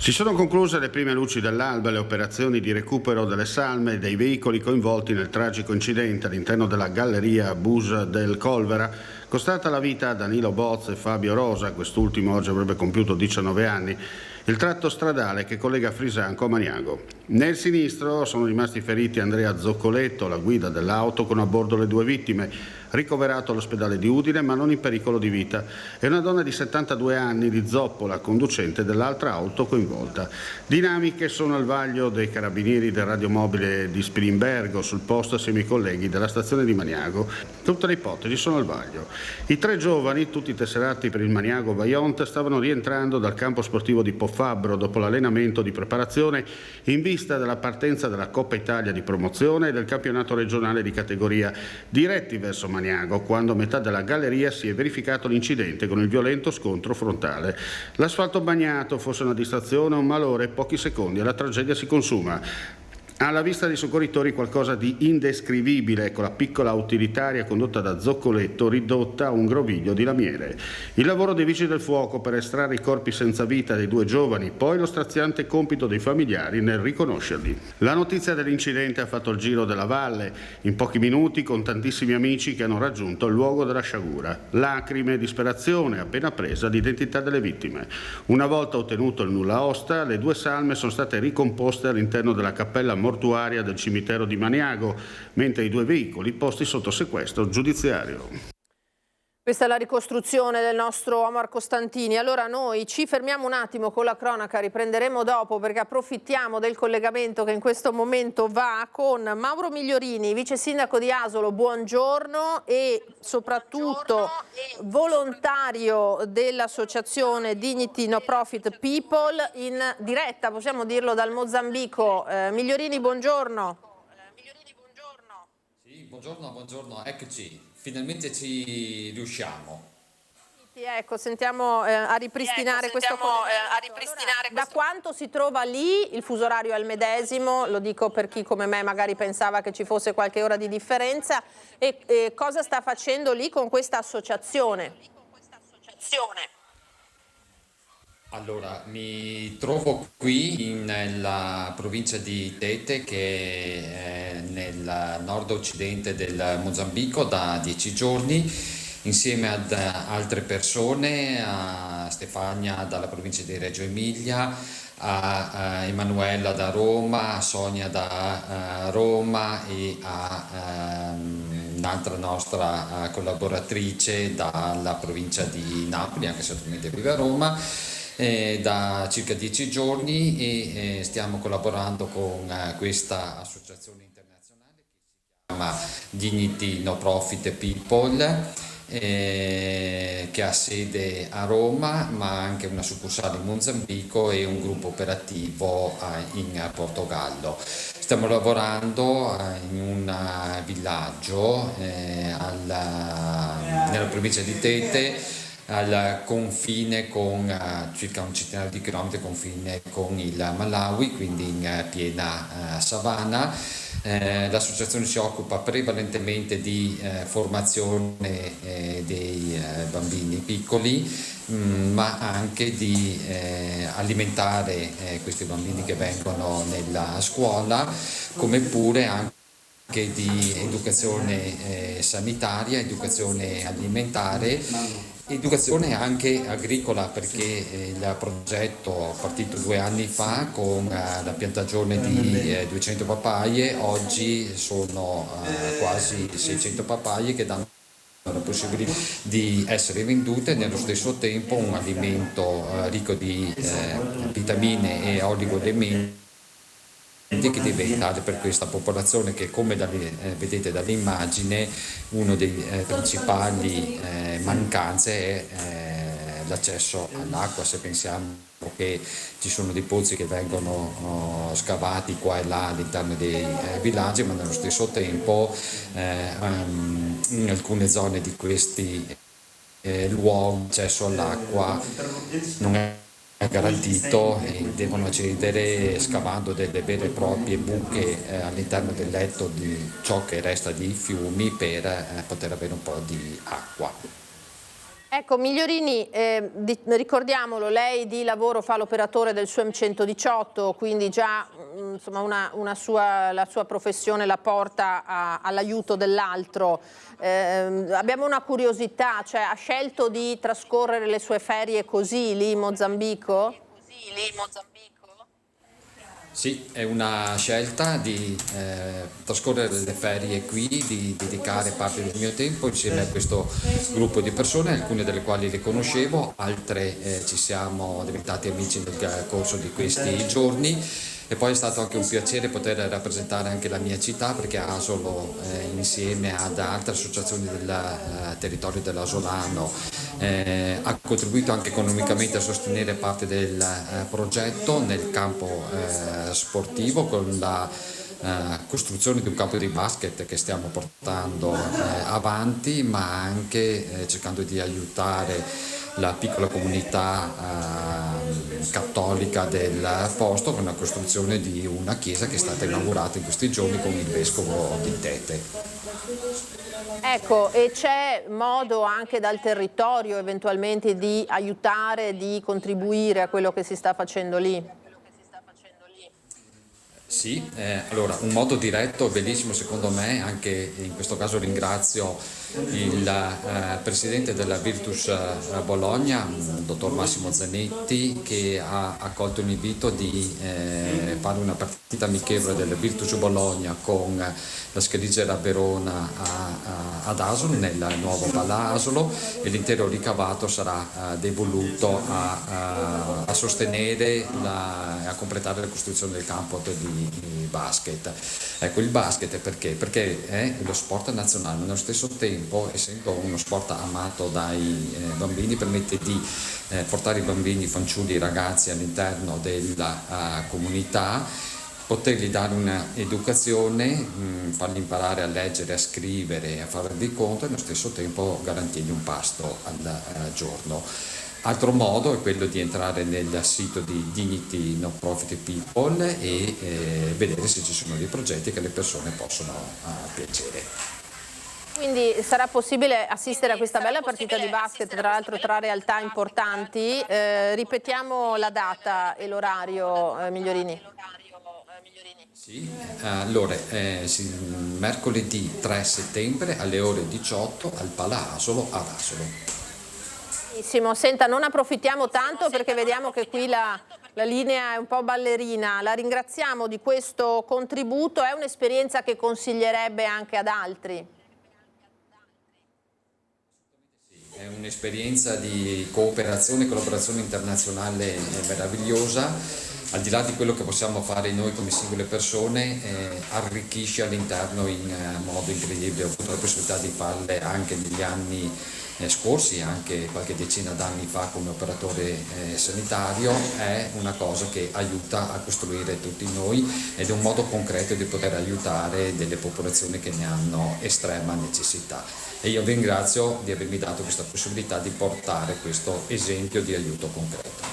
[SPEAKER 22] Si sono concluse le prime luci dell'alba e le operazioni di recupero delle salme e dei veicoli coinvolti nel tragico incidente all'interno della galleria Bus del Colvera, costata la vita a Danilo Boz e Fabio Rosa, quest'ultimo oggi avrebbe compiuto 19 anni, il tratto stradale che collega Frisanco a Maniago. Nel sinistro sono rimasti feriti Andrea Zoccoletto, la guida dell'auto con a bordo le due vittime, ricoverato all'ospedale di Udine ma non in pericolo di vita, e una donna di 72 anni di Zoppola, conducente dell'altra auto coinvolta. Dinamiche sono al vaglio dei carabinieri del radiomobile di Spilimbergo sul posto assieme ai colleghi della stazione di Maniago. Tutte le ipotesi sono al vaglio. I 3 giovani, tutti tesserati per il Maniago Vaillant, stavano rientrando dal campo sportivo di Pofabbro dopo l'allenamento di preparazione in vista della partenza della Coppa Italia di promozione e del campionato regionale di categoria, diretti verso Maniago, quando a metà della galleria si è verificato l'incidente con il violento scontro frontale. L'asfalto bagnato, fosse una distrazione o un malore, pochi secondi e la tragedia si consuma. Alla vista dei soccorritori qualcosa di indescrivibile, con la piccola utilitaria condotta da Zoccoletto ridotta a un groviglio di lamiere. Il lavoro dei vigili del fuoco per estrarre i corpi senza vita dei 2 giovani, poi lo straziante compito dei familiari nel riconoscerli. La notizia dell'incidente ha fatto il giro della valle, in pochi minuti con tantissimi amici che hanno raggiunto il luogo della sciagura. Lacrime e disperazione appena presa l'identità delle vittime. Una volta ottenuto il nulla osta, le 2 salme sono state ricomposte all'interno della cappella mortuaria del cimitero di Maniago, mentre i 2 veicoli posti sotto sequestro giudiziario.
[SPEAKER 1] Questa è la ricostruzione del nostro Omar Costantini. Allora noi ci fermiamo un attimo con la cronaca, riprenderemo dopo perché approfittiamo del collegamento che in questo momento va con Mauro Migliorini, vice sindaco di Asolo, buongiorno, e soprattutto volontario dell'associazione Dignity No Profit People, in diretta, possiamo dirlo, dal Mozambico. Migliorini, buongiorno.
[SPEAKER 23] Sì, buongiorno, eccoci. Finalmente ci riusciamo.
[SPEAKER 1] Ecco, sentiamo a ripristinare questo collegamento. Da quanto si trova lì? Il fuso orario è il medesimo, lo dico per chi come me magari pensava che ci fosse qualche ora di differenza, e cosa sta facendo lì con questa associazione?
[SPEAKER 23] Allora, mi trovo qui nella provincia di Tete, che è nel nord-occidente del Mozambico, da 10 giorni, insieme ad altre persone, a Stefania dalla provincia di Reggio Emilia, a Emanuela da Roma, a Sonia da Roma e a un'altra nostra collaboratrice dalla provincia di Napoli, anche se attualmente vive a Roma. da circa 10 giorni e stiamo collaborando con questa associazione internazionale che si chiama Dignity No Profit People, che ha sede a Roma, ma anche una succursale in Mozambico e un gruppo operativo in Portogallo. Stiamo lavorando in un villaggio nella provincia di Tete, al confine con circa un centinaio di chilometri, confine con il Malawi, quindi in piena savana. L'associazione si occupa prevalentemente di formazione dei bambini piccoli, ma anche di alimentare questi bambini che vengono nella scuola, come pure anche di educazione sanitaria, educazione alimentare, educazione anche agricola, perché il progetto è partito 2 anni fa con la piantagione di 200 papaie, oggi sono quasi 600 papaie che danno la possibilità di essere vendute, nello stesso tempo un alimento ricco di vitamine e oligoelementi che diventa per questa popolazione che, come vedete dall'immagine, uno dei principali mancanze è l'accesso all'acqua. Se pensiamo che ci sono dei pozzi che vengono scavati qua e là all'interno dei villaggi, ma nello stesso tempo in alcune zone di questi luoghi l'accesso all'acqua non è garantito e devono accedere scavando delle vere e proprie buche all'interno del letto di ciò che resta di fiumi per poter avere un po' di acqua.
[SPEAKER 1] Ecco, Migliorini, ricordiamolo, lei di lavoro fa l'operatore del SUEM 118, quindi già insomma, la sua professione la porta all'aiuto dell'altro. Abbiamo una curiosità, cioè ha scelto di trascorrere le sue ferie così lì in Mozambico?
[SPEAKER 23] Sì, è una scelta di trascorrere le ferie qui, di dedicare parte del mio tempo insieme a questo gruppo di persone, alcune delle quali le conoscevo, altre ci siamo diventati amici nel corso di questi giorni. E poi è stato anche un piacere poter rappresentare anche la mia città, perché Asolo, insieme ad altre associazioni del territorio dell'Asolano, ha contribuito anche economicamente a sostenere parte del progetto nel campo sportivo, con la costruzione di un campo di basket che stiamo portando avanti, ma anche cercando di aiutare la piccola comunità cattolica del posto con la costruzione di una chiesa che è stata inaugurata in questi giorni con il vescovo di Tete.
[SPEAKER 1] Ecco, e c'è modo anche dal territorio eventualmente di aiutare, di contribuire a quello che si sta facendo lì?
[SPEAKER 23] Sì, allora un modo diretto, bellissimo secondo me, anche in questo caso ringrazio il presidente della Virtus Bologna, dottor Massimo Zanetti, che ha accolto l'invito di fare una partita amichevole del Virtus Bologna con la Scherigera Verona ad Asolo, nel nuovo Pala Asolo, e l'intero ricavato sarà devoluto a sostenere e a completare la costruzione del campo di basket. Ecco, il basket perché? Perché è lo sport nazionale, ma nello stesso tempo, essendo uno sport amato dai bambini, permette di portare i bambini, i fanciulli, i ragazzi all'interno della comunità, potergli dare un'educazione, fargli imparare a leggere, a scrivere, a fare dei conti e allo stesso tempo garantirgli un pasto al giorno. Altro modo è quello di entrare nel sito di Dignity No Profit People e vedere se ci sono dei progetti che le persone possono piacere.
[SPEAKER 1] Quindi sarà possibile assistere a questa bella partita di basket, tra l'altro tra realtà importanti. Ripetiamo la data e l'orario, Migliorini.
[SPEAKER 23] Sì, allora, mercoledì 3 settembre alle ore 18 al Pala Asolo ad Asolo.
[SPEAKER 1] Benissimo, senta, non approfittiamo tanto perché vediamo che qui la linea è un po' ballerina. La ringraziamo di questo contributo, è un'esperienza che consiglierebbe anche ad altri?
[SPEAKER 23] È un'esperienza di cooperazione e collaborazione internazionale meravigliosa. Al di là di quello che possiamo fare noi come singole persone, arricchisce all'interno in modo incredibile. Ho avuto la possibilità di farle anche negli anni scorsi, anche qualche decina d'anni fa come operatore sanitario. È una cosa che aiuta a costruire tutti noi ed è un modo concreto di poter aiutare delle popolazioni che ne hanno estrema necessità. E io vi ringrazio di avermi dato questa possibilità di portare questo esempio di aiuto concreto.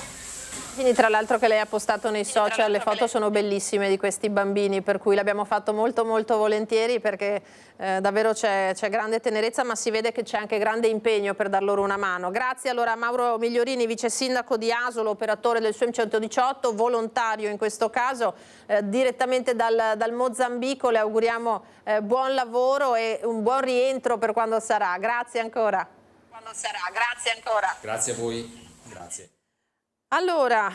[SPEAKER 1] Quindi tra l'altro che lei ha postato nei social, le foto sono bellissime di questi bambini, per cui l'abbiamo fatto molto volentieri, perché davvero c'è grande tenerezza, ma si vede che c'è anche grande impegno per dar loro una mano. Grazie allora a Mauro Migliorini, vice sindaco di Asolo, operatore del SUEM 118, volontario in questo caso, direttamente dal Mozambico. Le auguriamo buon lavoro e un buon rientro per quando sarà. Grazie ancora.
[SPEAKER 23] Grazie a voi. Grazie.
[SPEAKER 1] Allora,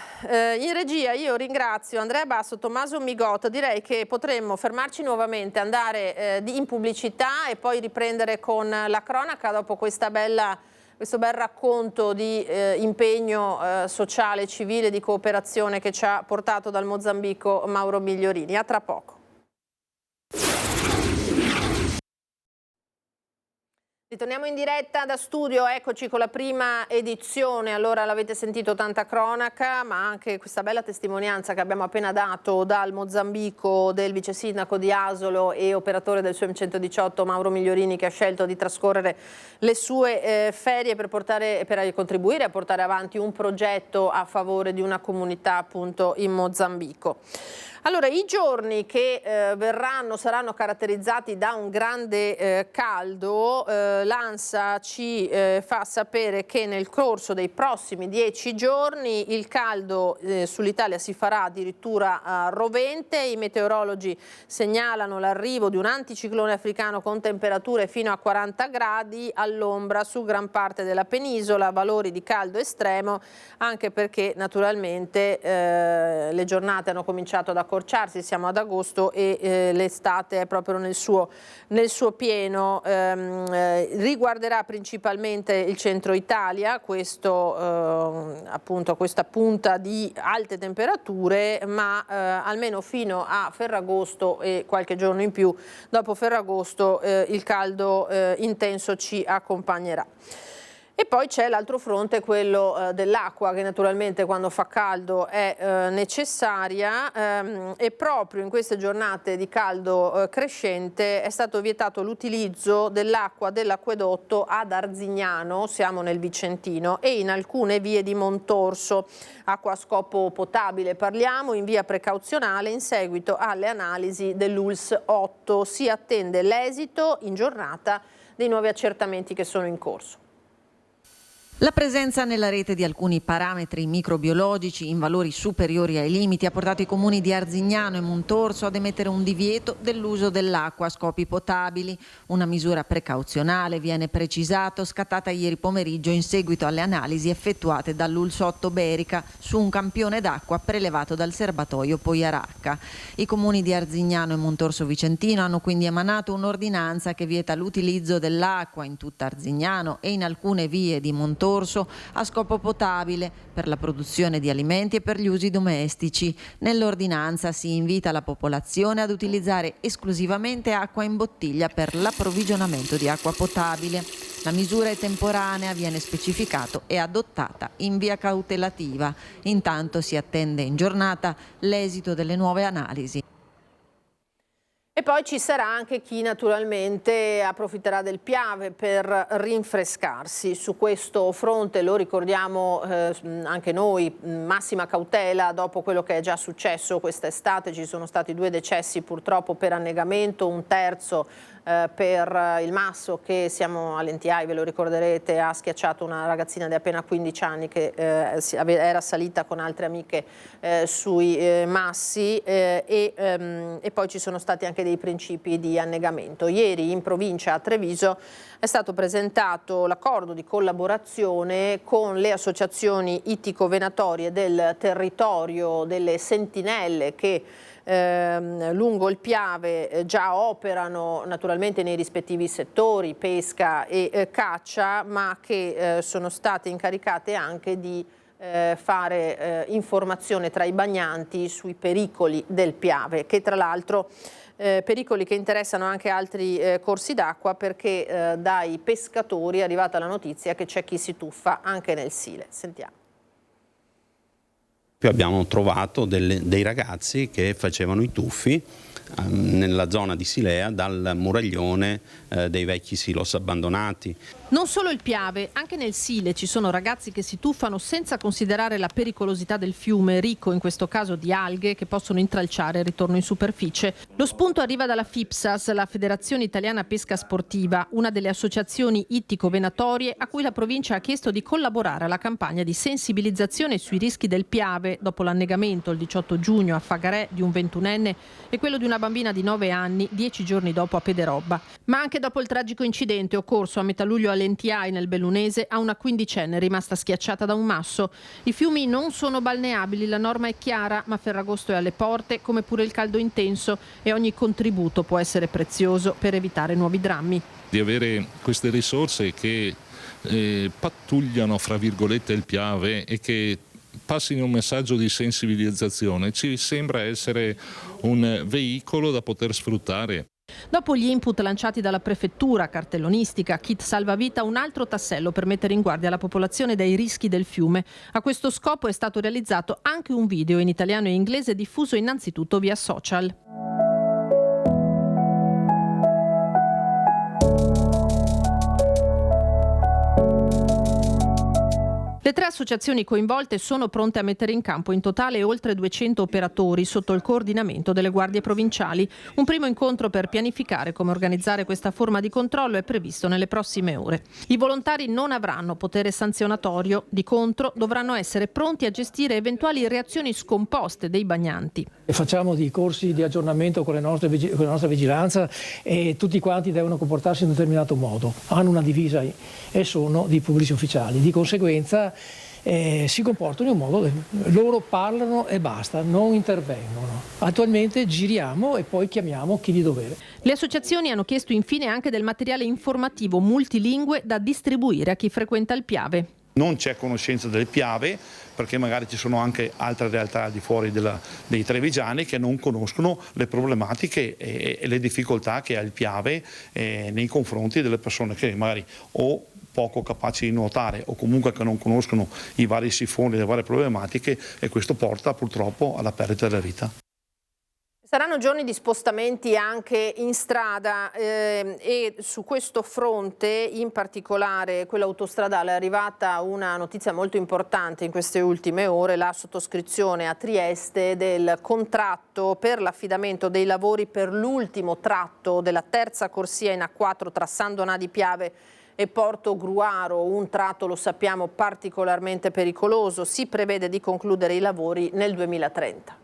[SPEAKER 1] in regia io ringrazio Andrea Basso, Tommaso Migotto. Direi che potremmo fermarci nuovamente, andare in pubblicità e poi riprendere con la cronaca dopo questo bel racconto di impegno sociale, civile, di cooperazione che ci ha portato dal Mozambico Mauro Migliorini. A tra poco. Ritorniamo in diretta da studio, eccoci con la prima edizione. Allora, l'avete sentito, tanta cronaca, ma anche questa bella testimonianza che abbiamo appena dato dal Mozambico del vice sindaco di Asolo e operatore del SUEM 118 Mauro Migliorini, che ha scelto di trascorrere le sue ferie per contribuire a portare avanti un progetto a favore di una comunità appunto in Mozambico. Allora, i giorni che verranno saranno caratterizzati da un grande caldo. L'ANSA ci fa sapere che nel corso dei prossimi 10 giorni il caldo sull'Italia si farà addirittura rovente. I meteorologi segnalano l'arrivo di un anticiclone africano con temperature fino a 40 gradi all'ombra su gran parte della penisola, valori di caldo estremo, anche perché naturalmente le giornate hanno cominciato ad accorciarsi, siamo ad agosto e l'estate è proprio nel suo pieno. Riguarderà principalmente il centro Italia, appunto questa punta di alte temperature, ma almeno fino a Ferragosto e qualche giorno in più dopo Ferragosto il caldo intenso ci accompagnerà. E poi c'è l'altro fronte, quello dell'acqua, che naturalmente quando fa caldo è necessaria, e proprio in queste giornate di caldo crescente è stato vietato l'utilizzo dell'acqua dell'acquedotto ad Arzignano, siamo nel Vicentino, e in alcune vie di Montorso. Acqua a scopo potabile parliamo, in via precauzionale in seguito alle analisi dell'ULS 8. Si attende l'esito in giornata dei nuovi accertamenti che sono in corso.
[SPEAKER 4] La presenza nella rete di alcuni parametri microbiologici in valori superiori ai limiti ha portato i comuni di Arzignano e Montorso ad emettere un divieto dell'uso dell'acqua a scopi potabili. Una misura precauzionale, viene precisato, scattata ieri pomeriggio in seguito alle analisi effettuate dall'ULS 8 Berica su un campione d'acqua prelevato dal serbatoio Poiaracca. I comuni di Arzignano e Montorso Vicentino hanno quindi emanato un'ordinanza che vieta l'utilizzo dell'acqua in tutta Arzignano e in alcune vie di Montorso a scopo potabile per la produzione di alimenti e per gli usi domestici. Nell'ordinanza si invita la popolazione ad utilizzare esclusivamente acqua in bottiglia per l'approvvigionamento di acqua potabile. La misura è temporanea, viene specificato, e adottata in via cautelativa. Intanto si attende in giornata l'esito delle nuove analisi.
[SPEAKER 1] E poi ci sarà anche chi naturalmente approfitterà del Piave per rinfrescarsi. Su questo fronte, lo ricordiamo anche noi, massima cautela dopo quello che è già successo quest'estate. Ci sono stati 2 decessi purtroppo per annegamento, un terzo per il Masso, che siamo all'NTI, ve lo ricorderete, ha schiacciato una ragazzina di appena 15 anni che era salita con altre amiche sui massi, e poi ci sono stati anche dei principi di annegamento. Ieri in provincia a Treviso è stato presentato l'accordo di collaborazione con le associazioni ittico-venatorie del territorio delle sentinelle che lungo il Piave già operano naturalmente nei rispettivi settori, pesca e caccia, ma che sono state incaricate anche di fare informazione tra i bagnanti sui pericoli del Piave, che tra l'altro pericoli che interessano anche altri corsi d'acqua, perché dai pescatori è arrivata la notizia che c'è chi si tuffa anche nel Sile. Sentiamo.
[SPEAKER 5] Abbiamo trovato dei ragazzi che facevano i tuffi nella zona di Silea dal muraglione dei vecchi silos abbandonati.
[SPEAKER 6] Non solo il Piave, anche nel Sile ci sono ragazzi che si tuffano senza considerare la pericolosità del fiume, ricco in questo caso di alghe che possono intralciare il ritorno in superficie. Lo spunto arriva dalla FIPSAS, la Federazione Italiana Pesca Sportiva, una delle associazioni ittico-venatorie a cui la provincia ha chiesto di collaborare alla campagna di sensibilizzazione sui rischi del Piave dopo l'annegamento il 18 giugno a Fagarè di un 21enne e quello di una bambina di 9 anni 10 giorni dopo a Pederobba. Ma anche dopo il tragico incidente occorso a metà luglio a Lentiai nel Bellunese a una quindicenne rimasta schiacciata da un masso. I fiumi non sono balneabili, la norma è chiara, ma Ferragosto è alle porte, come pure il caldo intenso, e ogni contributo può essere prezioso per evitare nuovi drammi.
[SPEAKER 8] Di avere queste risorse che pattugliano fra virgolette il Piave e che passino un messaggio di sensibilizzazione ci sembra essere un veicolo da poter sfruttare.
[SPEAKER 6] Dopo gli input lanciati dalla prefettura, cartellonistica, kit salvavita, un altro tassello per mettere in guardia la popolazione dai rischi del fiume. A questo scopo è stato realizzato anche un video in italiano e inglese diffuso innanzitutto via social. Le 3 associazioni coinvolte sono pronte a mettere in campo in totale oltre 200 operatori sotto il coordinamento delle guardie provinciali. Un primo incontro per pianificare come organizzare questa forma di controllo è previsto nelle prossime ore. I volontari non avranno potere sanzionatorio, di contro dovranno essere pronti a gestire eventuali reazioni scomposte dei bagnanti.
[SPEAKER 24] Facciamo dei corsi di aggiornamento con la nostra vigilanza e tutti quanti devono comportarsi in un determinato modo. Hanno una divisa e sono dei pubblici ufficiali. Di conseguenza si comportano in un modo che loro parlano e basta, non intervengono. Attualmente giriamo e poi chiamiamo chi di dovere.
[SPEAKER 6] Le associazioni hanno chiesto infine anche del materiale informativo multilingue da distribuire a chi frequenta il Piave.
[SPEAKER 25] Non c'è conoscenza del Piave perché magari ci sono anche altre realtà al di fuori dei trevigiani che non conoscono le problematiche e le difficoltà che ha il Piave nei confronti delle persone che magari o poco capaci di nuotare o comunque che non conoscono i vari sifoni, le varie problematiche, e questo porta purtroppo alla perdita della vita.
[SPEAKER 1] Saranno giorni di spostamenti anche in strada e su questo fronte, in particolare quello autostradale, è arrivata una notizia molto importante in queste ultime ore, la sottoscrizione a Trieste del contratto per l'affidamento dei lavori per l'ultimo tratto della terza corsia in A4 tra San Donà di Piave e Porto Gruaro, un tratto, lo sappiamo, particolarmente pericoloso. Si prevede di concludere i lavori nel 2030.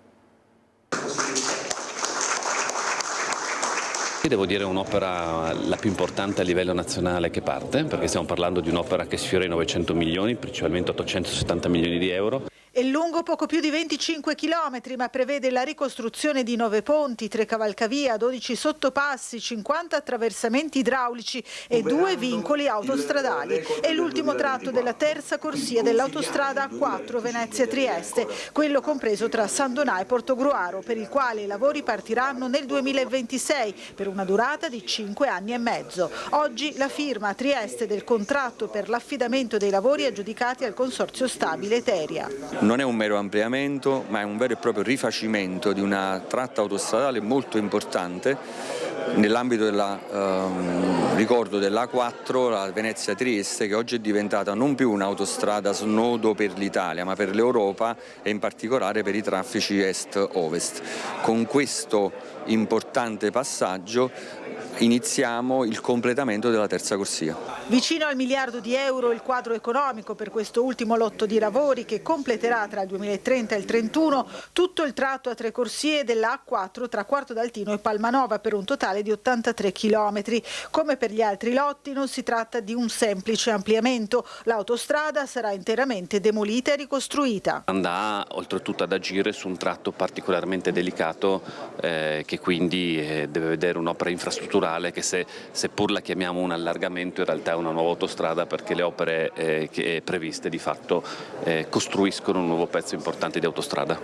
[SPEAKER 26] Devo dire un'opera la più importante a livello nazionale che parte, perché stiamo parlando di un'opera che sfiora i 900 milioni, principalmente 870 milioni di euro.
[SPEAKER 27] È lungo poco più di 25 chilometri, ma prevede la ricostruzione di 9 ponti, 3 cavalcavia, 12 sottopassi, 50 attraversamenti idraulici e 2 vincoli autostradali. È l'ultimo tratto della terza corsia dell'autostrada A4 Venezia-Trieste, quello compreso tra San Donà e Portogruaro, per il quale i lavori partiranno nel 2026 per una durata di 5 anni e mezzo. Oggi la firma a Trieste del contratto per l'affidamento dei lavori aggiudicati al Consorzio Stabile Teria.
[SPEAKER 28] Non è un mero ampliamento, ma è un vero e proprio rifacimento di una tratta autostradale molto importante nell'ambito ricordo dell'A4, la Venezia-Trieste, che oggi è diventata non più un'autostrada snodo per l'Italia, ma per l'Europa e in particolare per i traffici est-ovest. Con questo importante passaggio iniziamo il completamento della terza corsia.
[SPEAKER 27] Vicino al miliardo di euro il quadro economico per questo ultimo lotto di lavori che completerà tra il 2030 e il 2031 tutto il tratto a 3 corsie della A4 tra Quarto d'Altino e Palmanova per un totale di 83 chilometri. Come per gli altri lotti non si tratta di un semplice ampliamento, l'autostrada sarà interamente demolita e ricostruita.
[SPEAKER 26] Andrà oltretutto ad agire su un tratto particolarmente delicato che quindi deve vedere un'opera infrastrutturale che seppur la chiamiamo un allargamento in realtà è una nuova autostrada, perché le opere previste di fatto costruiscono un nuovo pezzo importante di autostrada.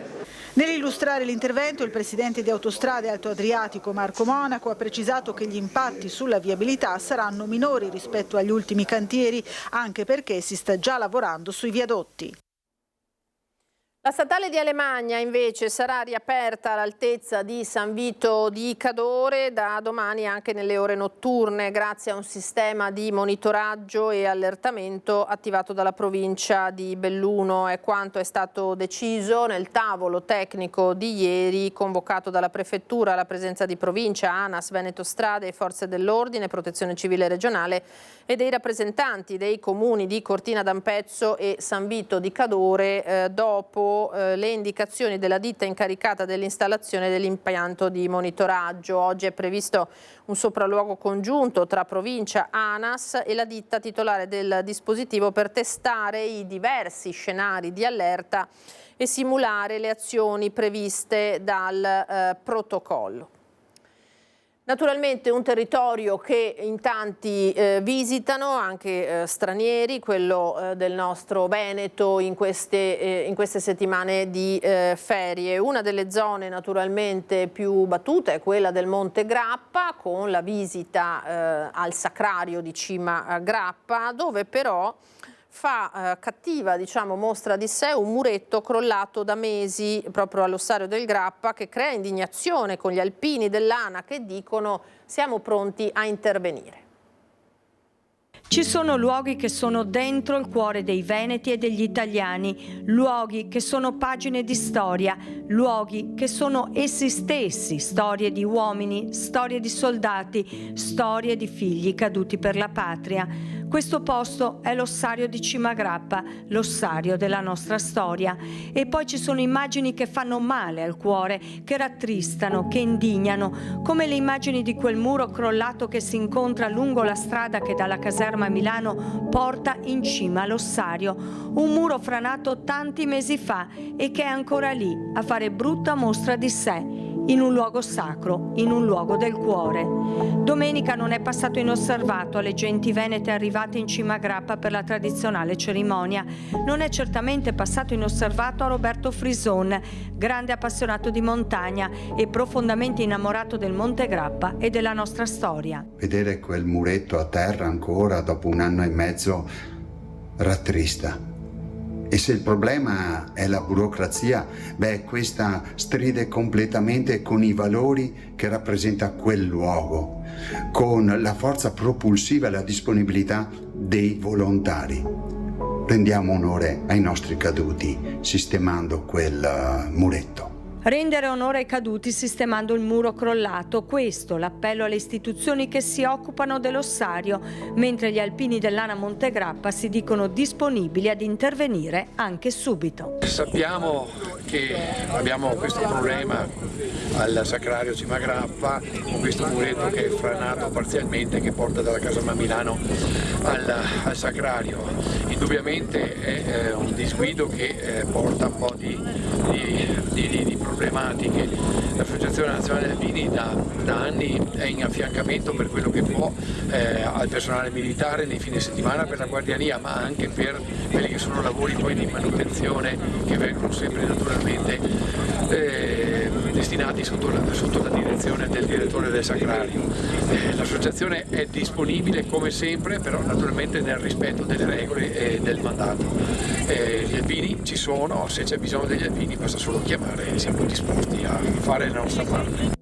[SPEAKER 27] Nell'illustrare l'intervento il presidente di Autostrade Alto Adriatico Marco Monaco ha precisato che gli impatti sulla viabilità saranno minori rispetto agli ultimi cantieri, anche perché si sta già lavorando sui viadotti.
[SPEAKER 1] La statale di Alemagna invece sarà riaperta all'altezza di San Vito di Cadore da domani anche nelle ore notturne grazie a un sistema di monitoraggio e allertamento attivato dalla provincia di Belluno. È quanto è stato deciso nel tavolo tecnico di ieri convocato dalla Prefettura alla presenza di Provincia, ANAS, Veneto Strade e Forze dell'Ordine, Protezione Civile Regionale e dei rappresentanti dei comuni di Cortina d'Ampezzo e San Vito di Cadore dopo le indicazioni della ditta incaricata dell'installazione dell'impianto di monitoraggio. Oggi è previsto un sopralluogo congiunto tra provincia, ANAS e la ditta titolare del dispositivo per testare i diversi scenari di allerta e simulare le azioni previste dal protocollo. Naturalmente un territorio che in tanti visitano, anche stranieri, quello del nostro Veneto in queste settimane di ferie. Una delle zone naturalmente più battute è quella del Monte Grappa, con la visita al Sacrario di Cima Grappa, dove però fa cattiva mostra di sé un muretto crollato da mesi proprio all'ossario del Grappa, che crea indignazione con gli alpini dell'ANA che dicono siamo pronti a intervenire.
[SPEAKER 7] Ci sono luoghi che sono dentro il cuore dei veneti e degli italiani, luoghi che sono pagine di storia, luoghi che sono essi stessi, storie di uomini, storie di soldati, storie di figli caduti per la patria. Questo posto è l'ossario di Cima Grappa, l'ossario della nostra storia. E poi ci sono immagini che fanno male al cuore, che rattristano, che indignano, come le immagini di quel muro crollato che si incontra lungo la strada che dalla caserma a Milano porta in cima all'ossario. Un muro franato tanti mesi fa e che è ancora lì a fare brutta mostra di sé, in un luogo sacro, in un luogo del cuore. Domenica non è passato inosservato alle genti venete arrivate in Cima Grappa per la tradizionale cerimonia. Non è certamente passato inosservato a Roberto Frison, grande appassionato di montagna e profondamente innamorato del Monte Grappa e della nostra storia.
[SPEAKER 10] Vedere quel muretto a terra ancora dopo 1 anno e mezzo rattrista. E se il problema è la burocrazia, questa stride completamente con i valori che rappresenta quel luogo, con la forza propulsiva e la disponibilità dei volontari. Rendiamo onore ai nostri caduti sistemando quel muretto.
[SPEAKER 7] Rendere onore ai caduti sistemando il muro crollato, questo l'appello alle istituzioni che si occupano dell'ossario, mentre gli alpini dell'ANA Monte Grappa si dicono disponibili ad intervenire anche subito.
[SPEAKER 12] Sappiamo che abbiamo questo problema al Sacrario Cima Grappa, con questo muretto che è franato parzialmente, che porta dalla caserma Milano al Sacrario. Indubbiamente è un disguido che porta un po' di problematiche. L'Associazione Nazionale Alpini da anni è in affiancamento per quello che può al personale militare nei fine settimana per la guardiania, ma anche per quelli che sono lavori poi di manutenzione che vengono sempre naturalmente destinati sotto la direzione del direttore del Sacrario. L'associazione è disponibile come sempre, però naturalmente nel rispetto delle regole e del mandato. Gli alpini ci sono, se c'è bisogno degli alpini basta solo chiamare e siamo disposti a fare la nostra parte.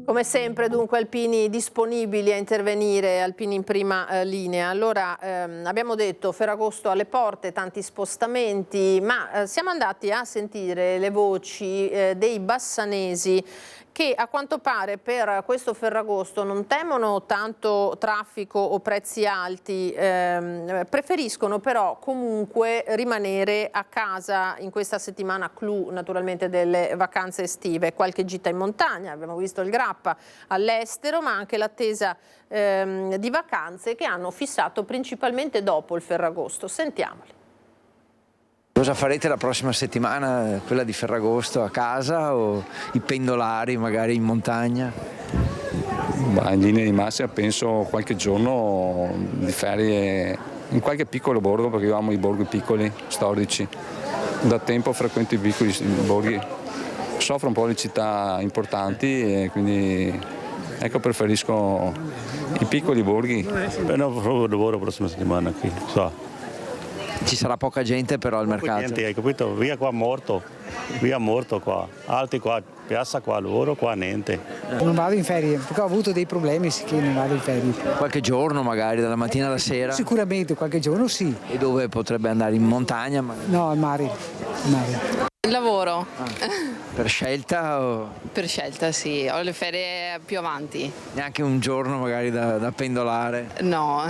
[SPEAKER 1] Come sempre dunque alpini disponibili a intervenire, alpini in prima linea. Allora abbiamo detto Ferragosto alle porte, tanti spostamenti, ma siamo andati a sentire le voci dei bassanesi che a quanto pare per questo Ferragosto non temono tanto traffico o prezzi alti, preferiscono però comunque rimanere a casa in questa settimana clou naturalmente delle vacanze estive, qualche gita in montagna, abbiamo visto il Grappa all'estero, ma anche l'attesa di vacanze che hanno fissato principalmente dopo il Ferragosto. Sentiamoli.
[SPEAKER 2] Cosa farete la prossima settimana, quella di Ferragosto, a casa o i pendolari magari in montagna?
[SPEAKER 9] In linea di massima penso qualche giorno di ferie in qualche piccolo borgo, perché io amo i borghi piccoli, storici. Da tempo frequento i piccoli borghi, soffro un po' le città importanti e quindi ecco preferisco i piccoli borghi.
[SPEAKER 13] No, proprio lavoro la prossima settimana qui,
[SPEAKER 2] Ci sarà poca gente però al mercato.
[SPEAKER 13] Niente, hai capito? Via morto qua, altri qua, piazza qua, lavoro qua, niente.
[SPEAKER 14] Non vado in ferie, perché ho avuto dei problemi, sì che non vado in ferie.
[SPEAKER 2] Qualche giorno magari, dalla mattina alla sera?
[SPEAKER 14] Sicuramente, qualche giorno sì.
[SPEAKER 2] E dove potrebbe andare? In montagna?
[SPEAKER 14] No, al mare.
[SPEAKER 15] Il lavoro.
[SPEAKER 2] Per scelta o?
[SPEAKER 15] Per scelta, sì. Ho le ferie più avanti.
[SPEAKER 2] Neanche un giorno magari da pendolare?
[SPEAKER 15] No.